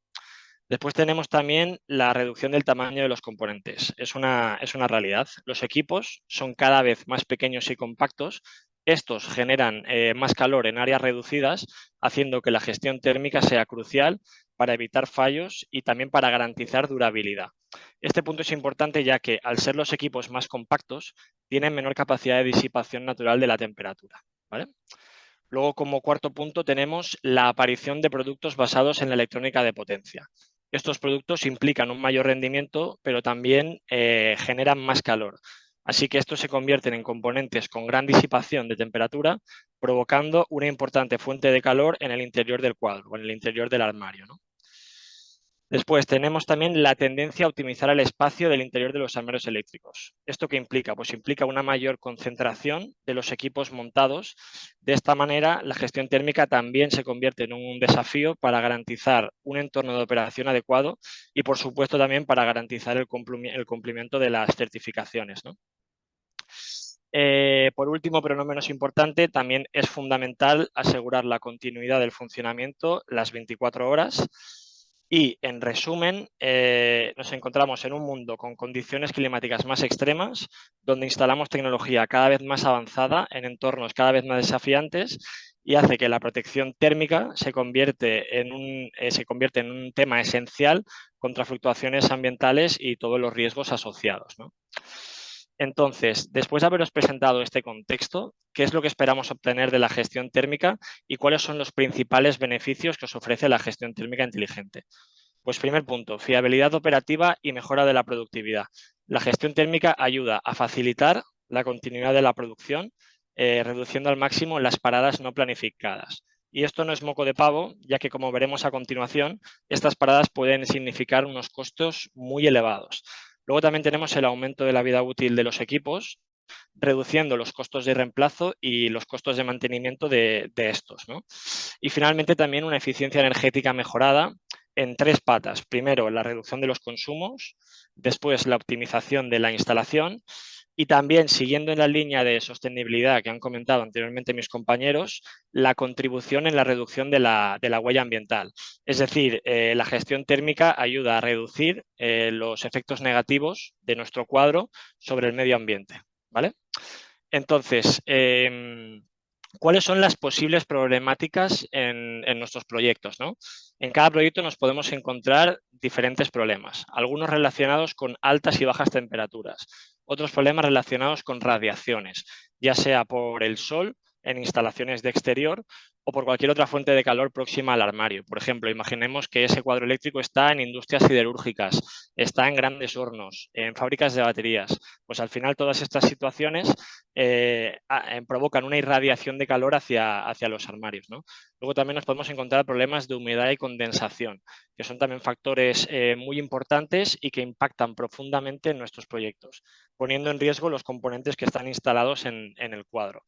Después tenemos también la reducción del tamaño de los componentes. Es una realidad. Los equipos son cada vez más pequeños y compactos. Estos generan más calor en áreas reducidas, haciendo que la gestión térmica sea crucial para evitar fallos y también para garantizar durabilidad. Este punto es importante ya que, al ser los equipos más compactos, tienen menor capacidad de disipación natural de la temperatura, ¿vale? Luego, como cuarto punto, tenemos la aparición de productos basados en la electrónica de potencia. Estos productos implican un mayor rendimiento, pero también generan más calor. Así que estos se convierten en componentes con gran disipación de temperatura, provocando una importante fuente de calor en el interior del cuadro o en el interior del armario, ¿no? Después tenemos también la tendencia a optimizar el espacio del interior de los armarios eléctricos. ¿Esto qué implica? Pues implica una mayor concentración de los equipos montados. De esta manera, la gestión térmica también se convierte en un desafío para garantizar un entorno de operación adecuado y, por supuesto, también para garantizar el cumplimiento de las certificaciones, ¿no? Por último, pero no menos importante, también es fundamental asegurar la continuidad del funcionamiento las 24 horas. Y, en resumen, nos encontramos en un mundo con condiciones climáticas más extremas, donde instalamos tecnología cada vez más avanzada en entornos cada vez más desafiantes y hace que la protección térmica se convierte en un tema esencial contra fluctuaciones ambientales y todos los riesgos asociados, ¿no? Entonces, después de haberos presentado este contexto, ¿qué es lo que esperamos obtener de la gestión térmica y cuáles son los principales beneficios que os ofrece la gestión térmica inteligente? Pues, primer punto, fiabilidad operativa y mejora de la productividad. La gestión térmica ayuda a facilitar la continuidad de la producción, reduciendo al máximo las paradas no planificadas. Y esto no es moco de pavo, ya que, como veremos a continuación, estas paradas pueden significar unos costos muy elevados. Luego también tenemos el aumento de la vida útil de los equipos, reduciendo los costos de reemplazo y los costos de mantenimiento de estos, ¿no? Y finalmente también una eficiencia energética mejorada en tres patas. Primero, la reducción de los consumos, después la optimización de la instalación y también, siguiendo en la línea de sostenibilidad que han comentado anteriormente mis compañeros, la contribución en la reducción de la huella ambiental. Es decir, la gestión térmica ayuda a reducir los efectos negativos de nuestro cuadro sobre el medio ambiente, ¿vale? Entonces, ¿cuáles son las posibles problemáticas en nuestros proyectos, ¿no? En cada proyecto nos podemos encontrar diferentes problemas, algunos relacionados con altas y bajas temperaturas, otros problemas relacionados con radiaciones, ya sea por el sol en instalaciones de exterior o por cualquier otra fuente de calor próxima al armario. Por ejemplo, imaginemos que ese cuadro eléctrico está en industrias siderúrgicas, está en grandes hornos, en fábricas de baterías. Pues al final todas estas situaciones provocan una irradiación de calor hacia los armarios, ¿no? Luego también nos podemos encontrar problemas de humedad y condensación, que son también factores muy importantes y que impactan profundamente en nuestros proyectos, poniendo en riesgo los componentes que están instalados en el cuadro.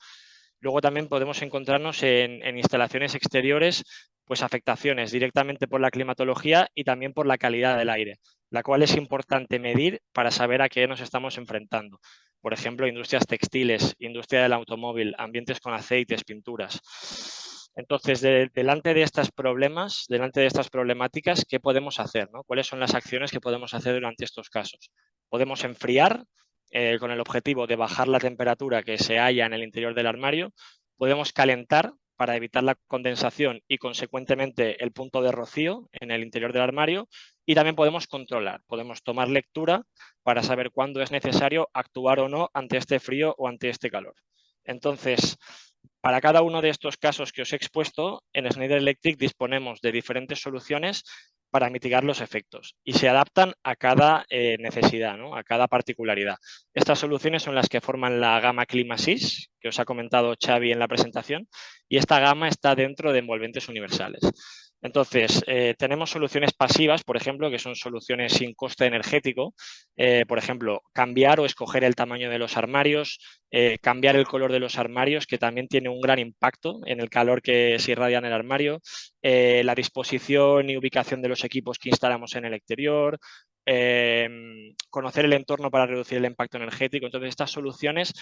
Luego también podemos encontrarnos en instalaciones exteriores pues afectaciones directamente por la climatología y también por la calidad del aire, la cual es importante medir para saber a qué nos estamos enfrentando. Por ejemplo, industrias textiles, industria del automóvil, ambientes con aceites, pinturas. Entonces, delante de estos problemas, delante de estas problemáticas, ¿qué podemos hacer, ¿no? ¿Cuáles son las acciones que podemos hacer durante estos casos? Podemos enfriar con el objetivo de bajar la temperatura que se halla en el interior del armario. Podemos calentar para evitar la condensación y, consecuentemente, el punto de rocío en el interior del armario. Y también podemos controlar, podemos tomar lectura para saber cuándo es necesario actuar o no ante este frío o ante este calor. Entonces, para cada uno de estos casos que os he expuesto, en Schneider Electric disponemos de diferentes soluciones para mitigar los efectos y se adaptan a cada necesidad, ¿no? A cada particularidad. Estas soluciones son las que forman la gama ClimaSys, que os ha comentado Xavi en la presentación, y esta gama está dentro de envolventes universales. Entonces, tenemos soluciones pasivas, por ejemplo, que son soluciones sin coste energético. Por ejemplo, cambiar o escoger el tamaño de los armarios, cambiar el color de los armarios, que también tiene un gran impacto en el calor que se irradia en el armario, la disposición y ubicación de los equipos que instalamos en el exterior, conocer el entorno para reducir el impacto energético. Entonces, estas soluciones,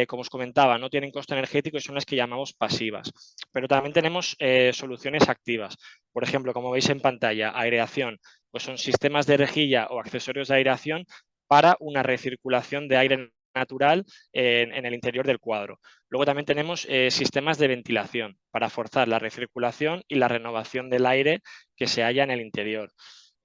como os comentaba, no tienen coste energético y son las que llamamos pasivas. Pero también tenemos soluciones activas. Por ejemplo, como veis en pantalla, aireación, pues son sistemas de rejilla o accesorios de aireación para una recirculación de aire natural en el interior del cuadro. Luego también tenemos sistemas de ventilación para forzar la recirculación y la renovación del aire que se halla en el interior.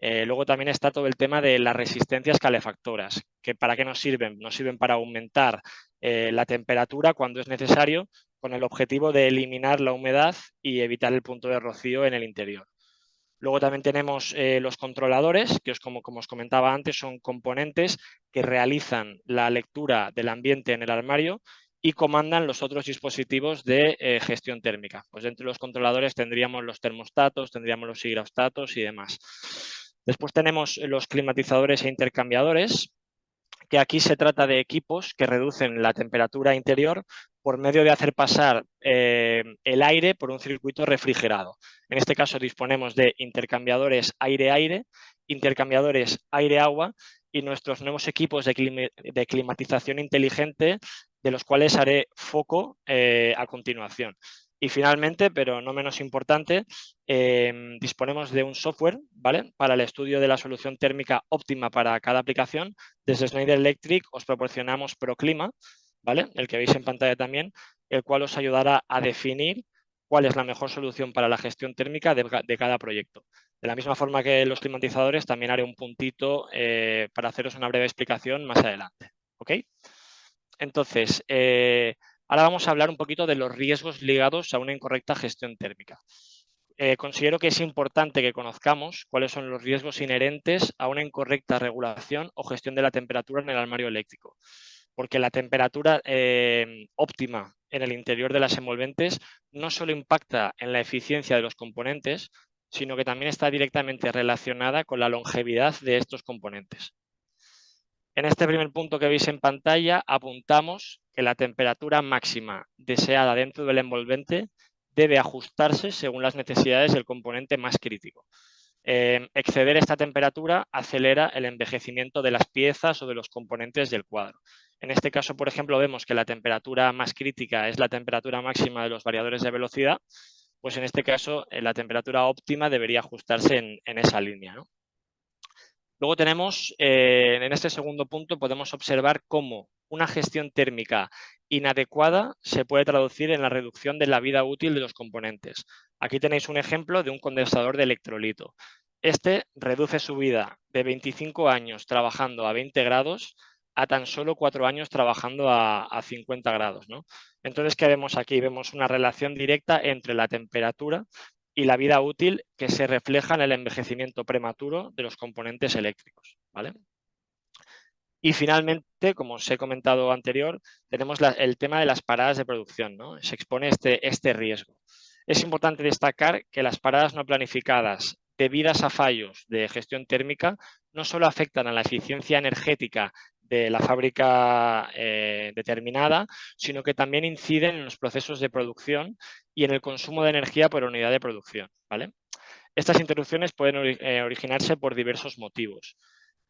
Luego también está todo el tema de las resistencias calefactoras, que ¿para qué nos sirven? Nos sirven para aumentar la temperatura cuando es necesario, con el objetivo de eliminar la humedad y evitar el punto de rocío en el interior. Luego también tenemos los controladores, que como os comentaba antes, son componentes que realizan la lectura del ambiente en el armario y comandan los otros dispositivos de gestión térmica. Pues dentro de los controladores tendríamos los termostatos, tendríamos los higrostatos y demás. Después tenemos los climatizadores e intercambiadores, que aquí se trata de equipos que reducen la temperatura interior por medio de hacer pasar el aire por un circuito refrigerado. En este caso disponemos de intercambiadores aire-aire, intercambiadores aire-agua y nuestros nuevos equipos de climatización inteligente, de los cuales haré foco a continuación. Y finalmente, pero no menos importante, disponemos de un software, ¿vale?, para el estudio de la solución térmica óptima para cada aplicación. Desde Schneider Electric os proporcionamos ProClima, ¿vale?, el que veis en pantalla también, el cual os ayudará a definir cuál es la mejor solución para la gestión térmica de cada proyecto. De la misma forma que los climatizadores, también haré un puntito para haceros una breve explicación más adelante. ¿Ok? Entonces, ahora vamos a hablar un poquito de los riesgos ligados a una incorrecta gestión térmica. Considero que es importante que conozcamos cuáles son los riesgos inherentes a una incorrecta regulación o gestión de la temperatura en el armario eléctrico, porque la temperatura óptima en el interior de las envolventes no solo impacta en la eficiencia de los componentes, sino que también está directamente relacionada con la longevidad de estos componentes. En este primer punto que veis en pantalla apuntamos que la temperatura máxima deseada dentro del envolvente debe ajustarse según las necesidades del componente más crítico. Exceder esta temperatura acelera el envejecimiento de las piezas o de los componentes del cuadro. En este caso, por ejemplo, vemos que la temperatura más crítica es la temperatura máxima de los variadores de velocidad, pues en este caso la temperatura óptima debería ajustarse en esa línea, ¿no? Luego tenemos, en este segundo punto, podemos observar cómo una gestión térmica inadecuada se puede traducir en la reducción de la vida útil de los componentes. Aquí tenéis un ejemplo de un condensador de electrolito. Este reduce su vida de 25 años trabajando a 20 grados a tan solo 4 años trabajando a 50 grados, ¿no? Entonces, ¿qué vemos aquí? Vemos una relación directa entre la temperatura y la vida útil que se refleja en el envejecimiento prematuro de los componentes eléctricos, ¿vale? Y finalmente, como os he comentado anterior, tenemos el tema de las paradas de producción, ¿no? Se expone este riesgo. Es importante destacar que las paradas no planificadas debidas a fallos de gestión térmica no solo afectan a la eficiencia energética de la fábrica determinada, sino que también inciden en los procesos de producción y en el consumo de energía por unidad de producción, ¿vale? Estas interrupciones pueden originarse por diversos motivos,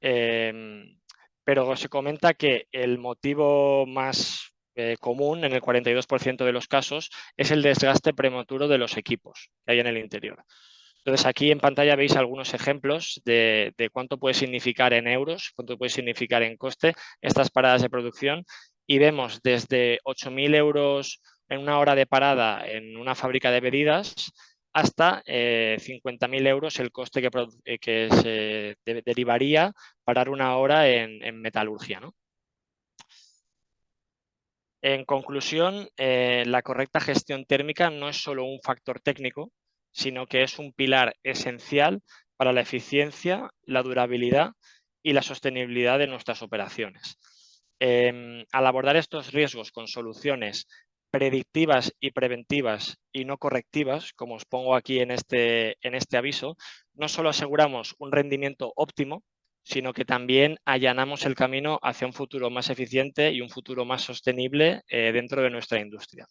pero se comenta que el motivo más común en el 42% de los casos es el desgaste prematuro de los equipos que hay en el interior. Entonces, aquí en pantalla veis algunos ejemplos de cuánto puede significar en euros, cuánto puede significar en coste estas paradas de producción, y vemos desde 8.000 euros en una hora de parada en una fábrica de bebidas hasta 50.000 euros el coste que se derivaría parar una hora en metalurgia, ¿no? En conclusión, la correcta gestión térmica no es solo un factor técnico, sino que es un pilar esencial para la eficiencia, la durabilidad y la sostenibilidad de nuestras operaciones. Al abordar estos riesgos con soluciones predictivas y preventivas y no correctivas, como os pongo aquí en este aviso, no solo aseguramos un rendimiento óptimo, sino que también allanamos el camino hacia un futuro más eficiente y un futuro más sostenible dentro de nuestra industria.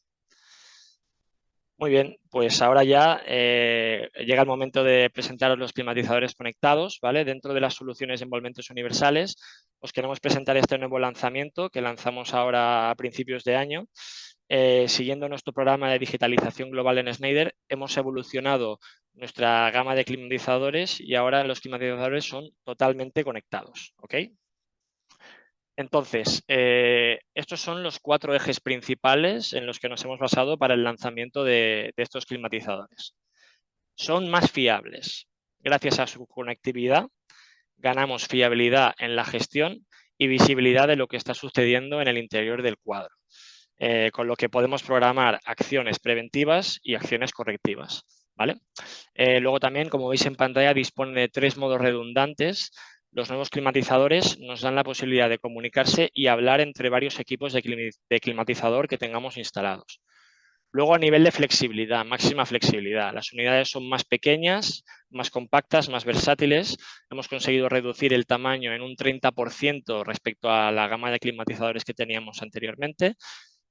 Muy bien, pues ahora ya llega el momento de presentaros los climatizadores conectados, ¿vale? Dentro de las soluciones de envolventes universales, os queremos presentar este nuevo lanzamiento que lanzamos ahora a principios de año. Siguiendo nuestro programa de digitalización global en Schneider, hemos evolucionado nuestra gama de climatizadores y ahora los climatizadores son totalmente conectados, ¿ok? Entonces, estos son los 4 ejes principales en los que nos hemos basado para el lanzamiento de estos climatizadores. Son más fiables. Gracias a su conectividad, ganamos fiabilidad en la gestión y visibilidad de lo que está sucediendo en el interior del cuadro, con lo que podemos programar acciones preventivas y acciones correctivas, ¿vale? Luego también, como veis en pantalla, dispone de 3 modos redundantes. Los nuevos climatizadores nos dan la posibilidad de comunicarse y hablar entre varios equipos de climatizador que tengamos instalados. Luego, a nivel de flexibilidad, máxima flexibilidad. Las unidades son más pequeñas, más compactas, más versátiles. Hemos conseguido reducir el tamaño en un 30% respecto a la gama de climatizadores que teníamos anteriormente.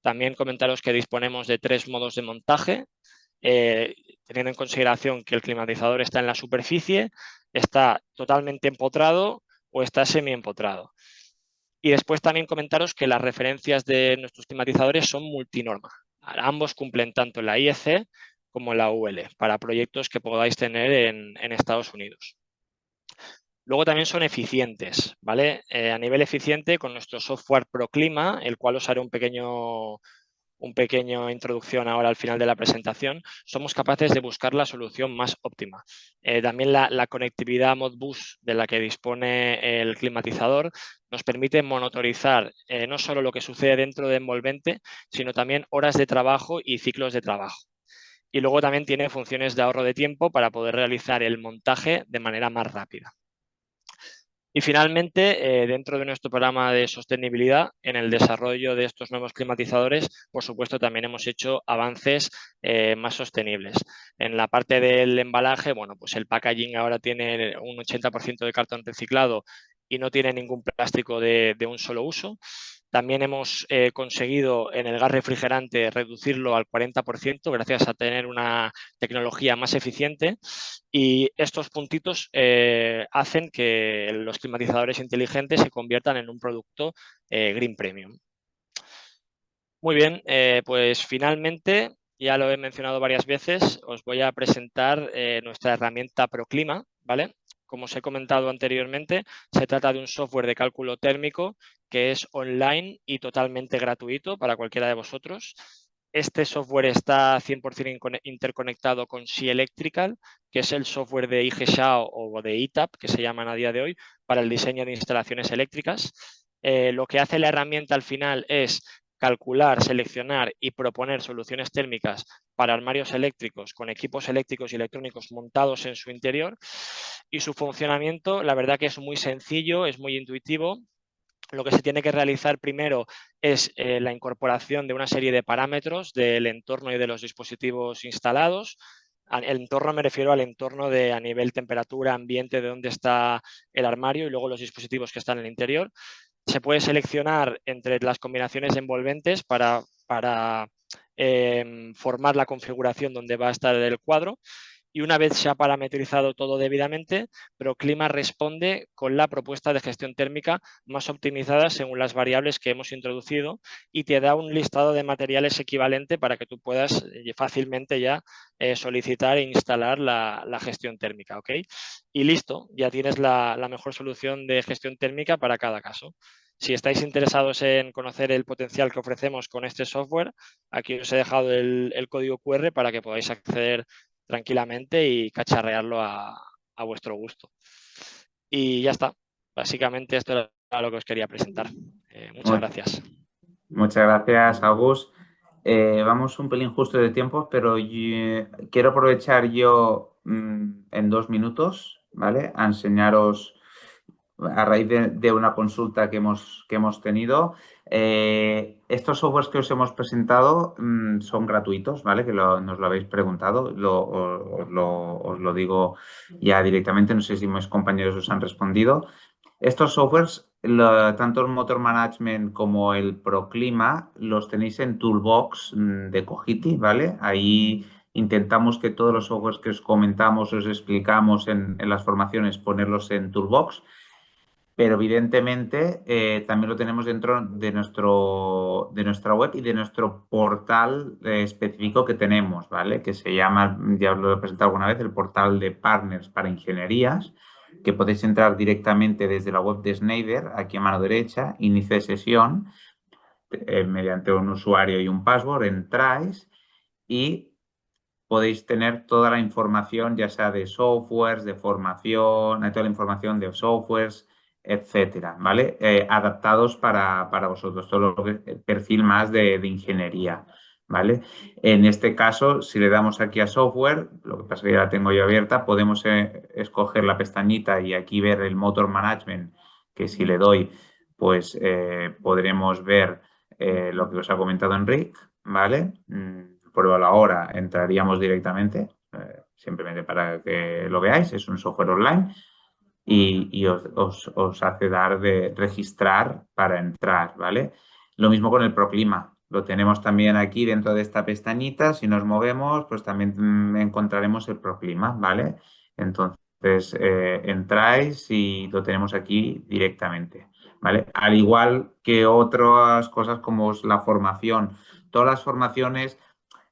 También comentaros que disponemos de 3 modos de montaje, teniendo en consideración que el climatizador está en la superficie, está totalmente empotrado o está semi-empotrado. Y después también comentaros que las referencias de nuestros climatizadores son multinorma. Ambos cumplen tanto la IEC como la UL para proyectos que podáis tener en Estados Unidos. Luego también son eficientes, ¿vale? A nivel eficiente con nuestro software ProClima, el cual os haré un pequeño introducción ahora al final de la presentación, somos capaces de buscar la solución más óptima. También la conectividad Modbus de la que dispone el climatizador nos permite monitorizar no solo lo que sucede dentro de envolvente, sino también horas de trabajo y ciclos de trabajo. Y luego también tiene funciones de ahorro de tiempo para poder realizar el montaje de manera más rápida. Y finalmente, dentro de nuestro programa de sostenibilidad, en el desarrollo de estos nuevos climatizadores, por supuesto, también hemos hecho avances más sostenibles. En la parte del embalaje, bueno, pues el packaging ahora tiene un 80% de cartón reciclado y no tiene ningún plástico de un solo uso. También hemos conseguido en el gas refrigerante reducirlo al 40% gracias a tener una tecnología más eficiente, y estos puntitos hacen que los climatizadores inteligentes se conviertan en un producto Green Premium. Muy bien, pues finalmente, ya lo he mencionado varias veces, os voy a presentar nuestra herramienta ProClima, ¿vale? Como os he comentado anteriormente, se trata de un software de cálculo térmico que es online y totalmente gratuito para cualquiera de vosotros. Este software está 100% interconectado con Sea Electrical, que es el software de IGSAO o de ITAP, que se llaman a día de hoy, para el diseño de instalaciones eléctricas. Lo que hace la herramienta al final es calcular, seleccionar y proponer soluciones térmicas para armarios eléctricos con equipos eléctricos y electrónicos montados en su interior, y su funcionamiento, la verdad que es muy sencillo, es muy intuitivo. Lo que se tiene que realizar primero es la incorporación de una serie de parámetros del entorno y de los dispositivos instalados. El entorno me refiero al entorno a nivel temperatura, ambiente, de dónde está el armario, y luego los dispositivos que están en el interior. Se puede seleccionar entre las combinaciones de envolventes para formar la configuración donde va a estar el cuadro. Y una vez se ha parametrizado todo debidamente, ProClima responde con la propuesta de gestión térmica más optimizada según las variables que hemos introducido, y te da un listado de materiales equivalente para que tú puedas fácilmente ya solicitar e instalar la gestión térmica, ¿ok? Y listo, ya tienes la mejor solución de gestión térmica para cada caso. Si estáis interesados en conocer el potencial que ofrecemos con este software, aquí os he dejado el código QR para que podáis acceder tranquilamente y cacharrearlo a vuestro gusto. Y ya está. Básicamente esto era lo que os quería presentar. Muchas gracias. Muchas gracias, Agus. Vamos un pelín justo de tiempo, pero quiero aprovechar yo en 2 minutos, ¿vale? A enseñaros, a raíz de una consulta que hemos tenido. Estos softwares que os hemos presentado son gratuitos, ¿vale? Que nos lo habéis preguntado. Os lo digo ya directamente, no sé si mis compañeros os han respondido. Estos softwares, tanto el Motor Management como el ProClima, los tenéis en Toolbox de Cogiti, ¿vale? Ahí Intentamos que todos los softwares que os comentamos, os explicamos en las formaciones, ponerlos en Toolbox, pero evidentemente también lo tenemos dentro de nuestra web y de nuestro portal específico que tenemos, ¿vale? Que se llama, ya os lo he presentado alguna vez, el portal de partners para ingenierías, que podéis entrar directamente desde la web de Schneider, aquí a mano derecha, inicio de sesión, mediante un usuario y un password, entráis y podéis tener toda la información, ya sea de softwares, de formación, toda la información de softwares, etcétera, ¿vale? Adaptados para vosotros, todo lo que perfil más de ingeniería, ¿vale? En este caso, si le damos aquí a software, lo que pasa es que ya la tengo yo abierta, podemos escoger la pestañita y aquí ver el motor management, que si le doy, pues podremos ver lo que os ha comentado Enric, ¿vale? Pruébalo ahora, entraríamos directamente, simplemente para que lo veáis, es un software online y os hace dar de registrar para entrar, ¿vale? Lo mismo con el Proclima, lo tenemos también aquí dentro de esta pestañita, si nos movemos, pues también encontraremos el Proclima, ¿vale? Entonces, entráis y lo tenemos aquí directamente, ¿vale? Al igual que otras cosas como la formación, todas las formaciones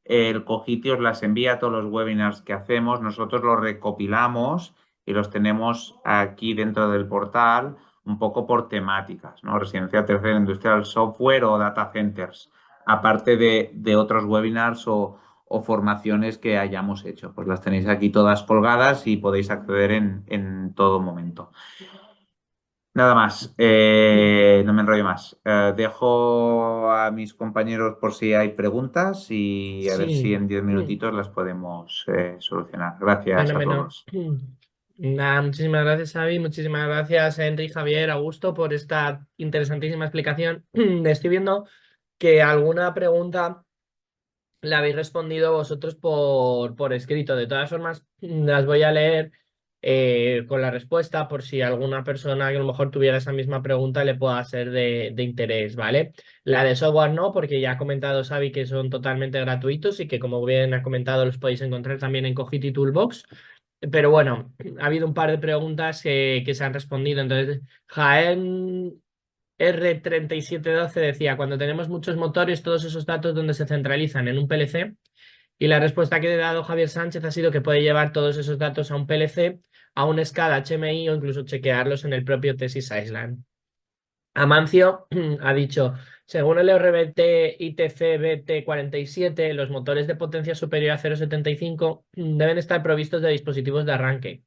el Cogiti os las envía a todos los webinars que hacemos, nosotros los recopilamos y los tenemos aquí dentro del portal un poco por temáticas, ¿no? Residencia tercera, industrial, software o data centers, aparte de otros webinars o formaciones que hayamos hecho. Pues las tenéis aquí todas colgadas y podéis acceder en todo momento. Nada más, no me enrollo más. Dejo a mis compañeros por si hay preguntas y a ver si Sí, en 10 minutitos las podemos solucionar. Gracias a fenómeno. todos. Nada, muchísimas gracias, Xavi. Muchísimas gracias, Henry, Javier, Augusto, por esta interesantísima explicación. Estoy viendo que alguna pregunta la habéis respondido vosotros por escrito. De todas formas, las voy a leer con la respuesta por si alguna persona que a lo mejor tuviera esa misma pregunta le pueda ser de interés, ¿vale? La de software no, porque ya ha comentado Xavi que son totalmente gratuitos y que como bien ha comentado los podéis encontrar también en Cogiti Toolbox. Pero bueno, ha habido un par de preguntas que se han respondido. Entonces, Jaén R3712 decía, cuando tenemos muchos motores, todos esos datos donde se centralizan en un PLC. Y la respuesta que ha dado Javier Sánchez ha sido que puede llevar todos esos datos a un PLC, a un SCADA HMI o incluso chequearlos en el propio Thesis Island. Amancio ha dicho, según el RBT ITC BT47, los motores de potencia superior a 0,75 deben estar provistos de dispositivos de arranque.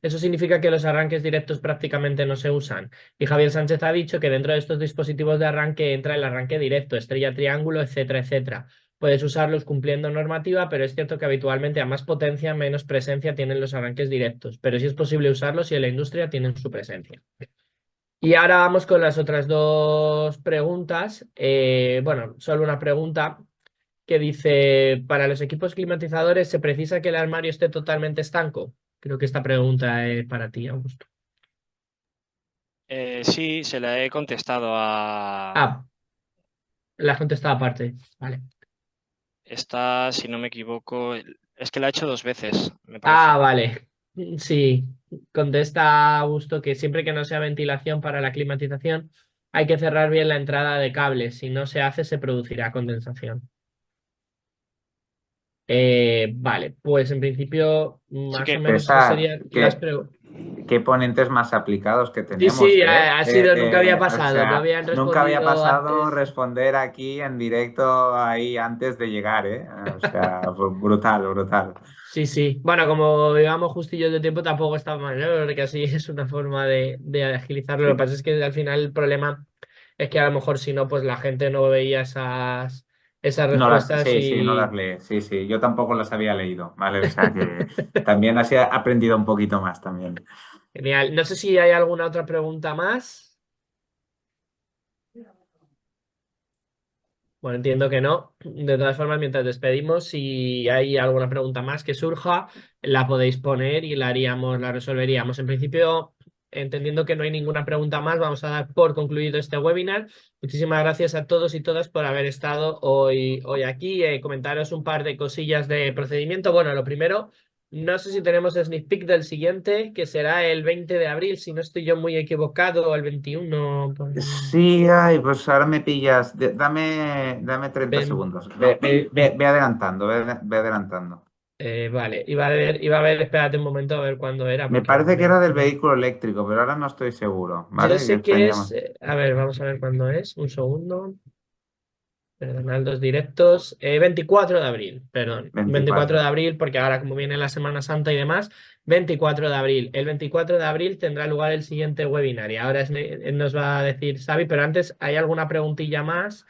Eso significa que los arranques directos prácticamente no se usan. Y Javier Sánchez ha dicho que dentro de estos dispositivos de arranque entra el arranque directo, estrella, triángulo, etcétera, etcétera. Puedes usarlos cumpliendo normativa, pero es cierto que habitualmente a más potencia, menos presencia tienen los arranques directos. Pero sí es posible usarlos y en la industria tienen su presencia. Y ahora vamos con las otras dos preguntas. Bueno, solo una pregunta que dice, para los equipos climatizadores, ¿se precisa que el armario esté totalmente estanco? Creo que esta pregunta es para ti, Augusto. Sí, se la he contestado a... Ah, la has contestado aparte. Vale. Esta, si no me equivoco, es que la he hecho 2 veces, me parece. Ah, vale. Sí, contesta Augusto que siempre que no sea ventilación para la climatización, hay que cerrar bien la entrada de cables. Si no se hace, se producirá condensación. Vale, pues en principio, Sí más o que menos esas César, serían las preguntas. qué ponentes más aplicados que Sí, tenemos, sí, ¿eh? ha sido, nunca había O pasado, no sea, habían nunca había respondido pasado antes. responder aquí en directo ahí antes de llegar, ¿eh? O sea, brutal, brutal. Sí, sí. Bueno, como íbamos justillos de tiempo, tampoco está mal, ¿no? Porque así es una forma de agilizarlo. Lo que pasa es que al final el problema es que a lo mejor si no, pues la gente no veía esas No las, respuestas sí, sí, no las y... leí. Sí, sí, yo tampoco las había leído, ¿vale? O sea que también así he aprendido un poquito más también. Genial. No sé si hay alguna otra pregunta más. Bueno, entiendo que no. De todas formas, mientras despedimos, si hay alguna pregunta más que surja, la podéis poner y la haríamos, la resolveríamos. En principio, entendiendo que no hay ninguna pregunta más, vamos a dar por concluido este webinar. Muchísimas gracias a todos y todas por haber estado hoy aquí. Comentaros un par de cosillas de procedimiento. Bueno, lo primero, no sé si tenemos sneak peek del siguiente, que será el 20 de abril, si no estoy yo muy equivocado, o el 21. Sí, ay, pues ahora me pillas. Dame 30 Ven. segundos. Ve adelantando, ve adelantando. Vale, iba a ver, espérate un momento a ver cuándo era. Me Porque parece que era del vehículo eléctrico, pero ahora no estoy seguro, yo ¿vale? sé que es, a ver, vamos a ver cuándo es, un segundo. Perdonad los directos. 24 de abril, perdón. 24 de 24. abril, porque ahora como viene la Semana Santa y demás, 24 de abril. El 24 de abril tendrá lugar el siguiente webinar y ahora nos va a decir Xavi, pero antes hay alguna preguntilla más.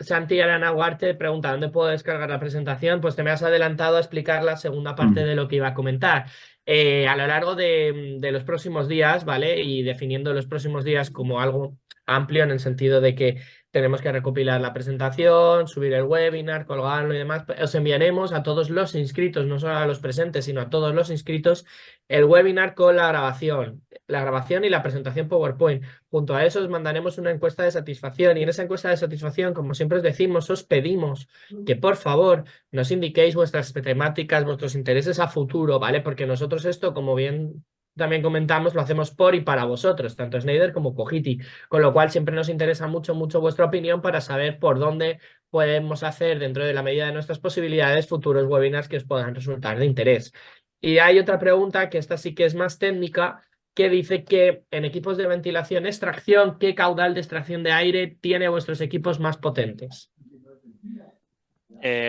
Santi Arana Huarte pregunta, ¿dónde puedo descargar la presentación? Pues te me has adelantado a explicar la segunda parte de lo que iba a comentar. A lo largo de los próximos días, ¿vale? Y definiendo los próximos días como algo amplio en el sentido de que tenemos que recopilar la presentación, subir el webinar, colgarlo y demás. Os enviaremos a todos los inscritos, no solo a los presentes, sino a todos los inscritos, el webinar con la grabación y la presentación PowerPoint. Junto a eso os mandaremos una encuesta de satisfacción y en esa encuesta de satisfacción, como siempre os decimos, os pedimos que por favor nos indiquéis vuestras temáticas, vuestros intereses a futuro, ¿vale? Porque nosotros esto, como bien también comentamos, lo hacemos por y para vosotros, tanto Schneider como Cogiti, con lo cual siempre nos interesa mucho vuestra opinión para saber por dónde podemos hacer, dentro de la medida de nuestras posibilidades, futuros webinars que os puedan resultar de interés. Y hay otra pregunta, que esta sí que es más técnica, que dice que en equipos de ventilación, extracción, ¿qué caudal de extracción de aire tiene vuestros equipos más potentes?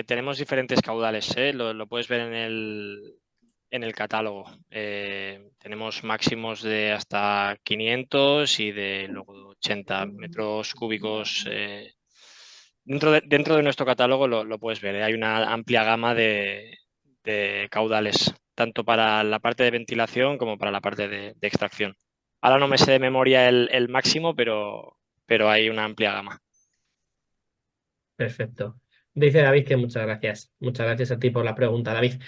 Tenemos diferentes caudales, lo puedes ver en el catálogo. Tenemos máximos de hasta 500 y de luego 80 metros cúbicos. Dentro de nuestro catálogo lo puedes ver. Hay una amplia gama de caudales, tanto para la parte de ventilación como para la parte de extracción. Ahora no me sé de memoria el máximo, pero hay una amplia gama. Perfecto. Dice David que muchas gracias. Muchas gracias a ti por la pregunta, David.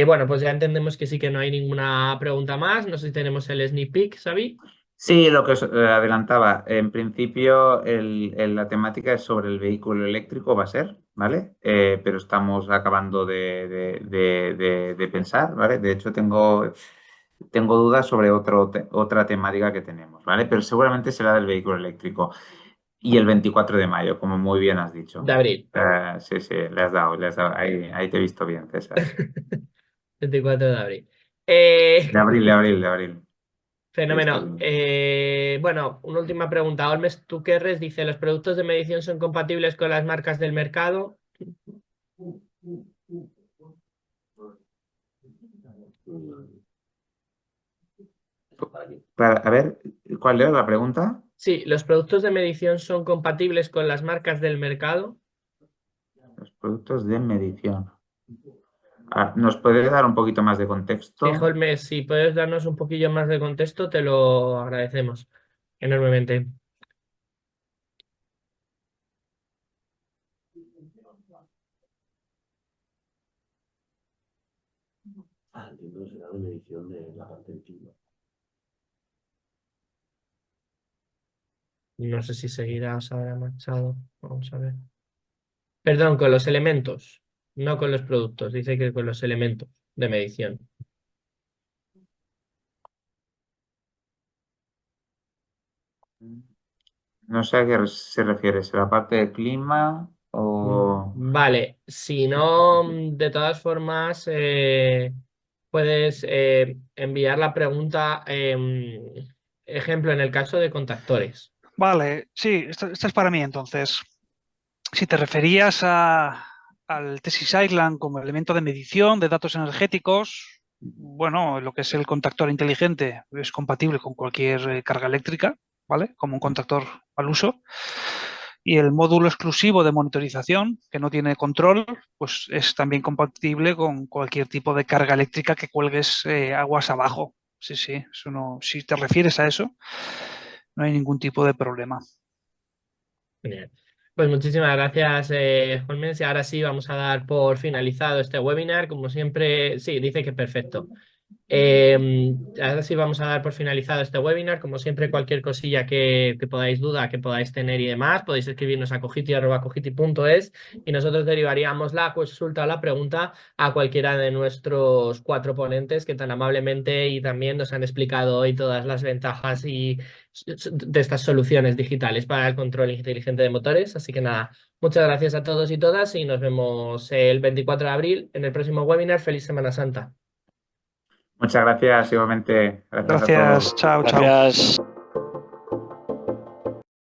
Bueno, pues ya entendemos que sí que no hay ninguna pregunta más. No sé si tenemos el sneak peek, Xavi. Sí, lo que os adelantaba. En principio, la temática es sobre el vehículo eléctrico, va a ser, ¿vale? Pero estamos acabando de pensar, ¿vale? De hecho, tengo dudas sobre otra temática que tenemos, ¿vale? Pero seguramente será del vehículo eléctrico. Y el 24 de mayo, como muy bien has dicho. De abril. Sí, le has dado. Ahí te he visto bien, César. 24 de abril. De abril. Fenómeno. Bueno, una última pregunta. Olmes Tuquerres dice, ¿los productos de medición son compatibles con las marcas del mercado? A ver, ¿cuál era la pregunta? Sí, ¿los productos de medición son compatibles con las marcas del mercado? Los productos de medición. ¿Nos puede dar un poquito más de contexto? Sí, Holmes, si puedes darnos un poquillo más de contexto, te lo agradecemos enormemente. No sé si seguirá o se habrá marchado. Vamos a ver. Perdón, con los elementos, no con los productos. Dice que con los elementos de medición. No sé a qué se refiere, ¿será parte de clima o...? Vale, si no, de todas formas, puedes enviar la pregunta, ejemplo, en el caso de contactores. Vale, sí, esta es para mí entonces. Si te referías al Tesis Island como elemento de medición de datos energéticos, bueno, lo que es el contactor inteligente es compatible con cualquier carga eléctrica, ¿vale? Como un contactor al uso. Y el módulo exclusivo de monitorización, que no tiene control, pues es también compatible con cualquier tipo de carga eléctrica que cuelgues aguas abajo. Sí, eso no, si te refieres a eso, no hay ningún tipo de problema. Genial. Pues muchísimas gracias, Holmes. Y ahora sí vamos a dar por finalizado este webinar. Como siempre, sí, dice que perfecto. Ahora sí vamos a dar por finalizado este webinar. Como siempre, cualquier cosilla que podáis duda, que podáis tener y demás, podéis escribirnos a cogiti@cogiti.es y nosotros derivaríamos la consulta o la pregunta a cualquiera de nuestros 4 ponentes que tan amablemente y también nos han explicado hoy todas las ventajas de estas soluciones digitales para el control inteligente de motores. Así que nada, muchas gracias a todos y todas y nos vemos el 24 de abril en el próximo webinar. Feliz Semana Santa. Muchas gracias, igualmente. Gracias a todos. Gracias, chao, chao. Gracias.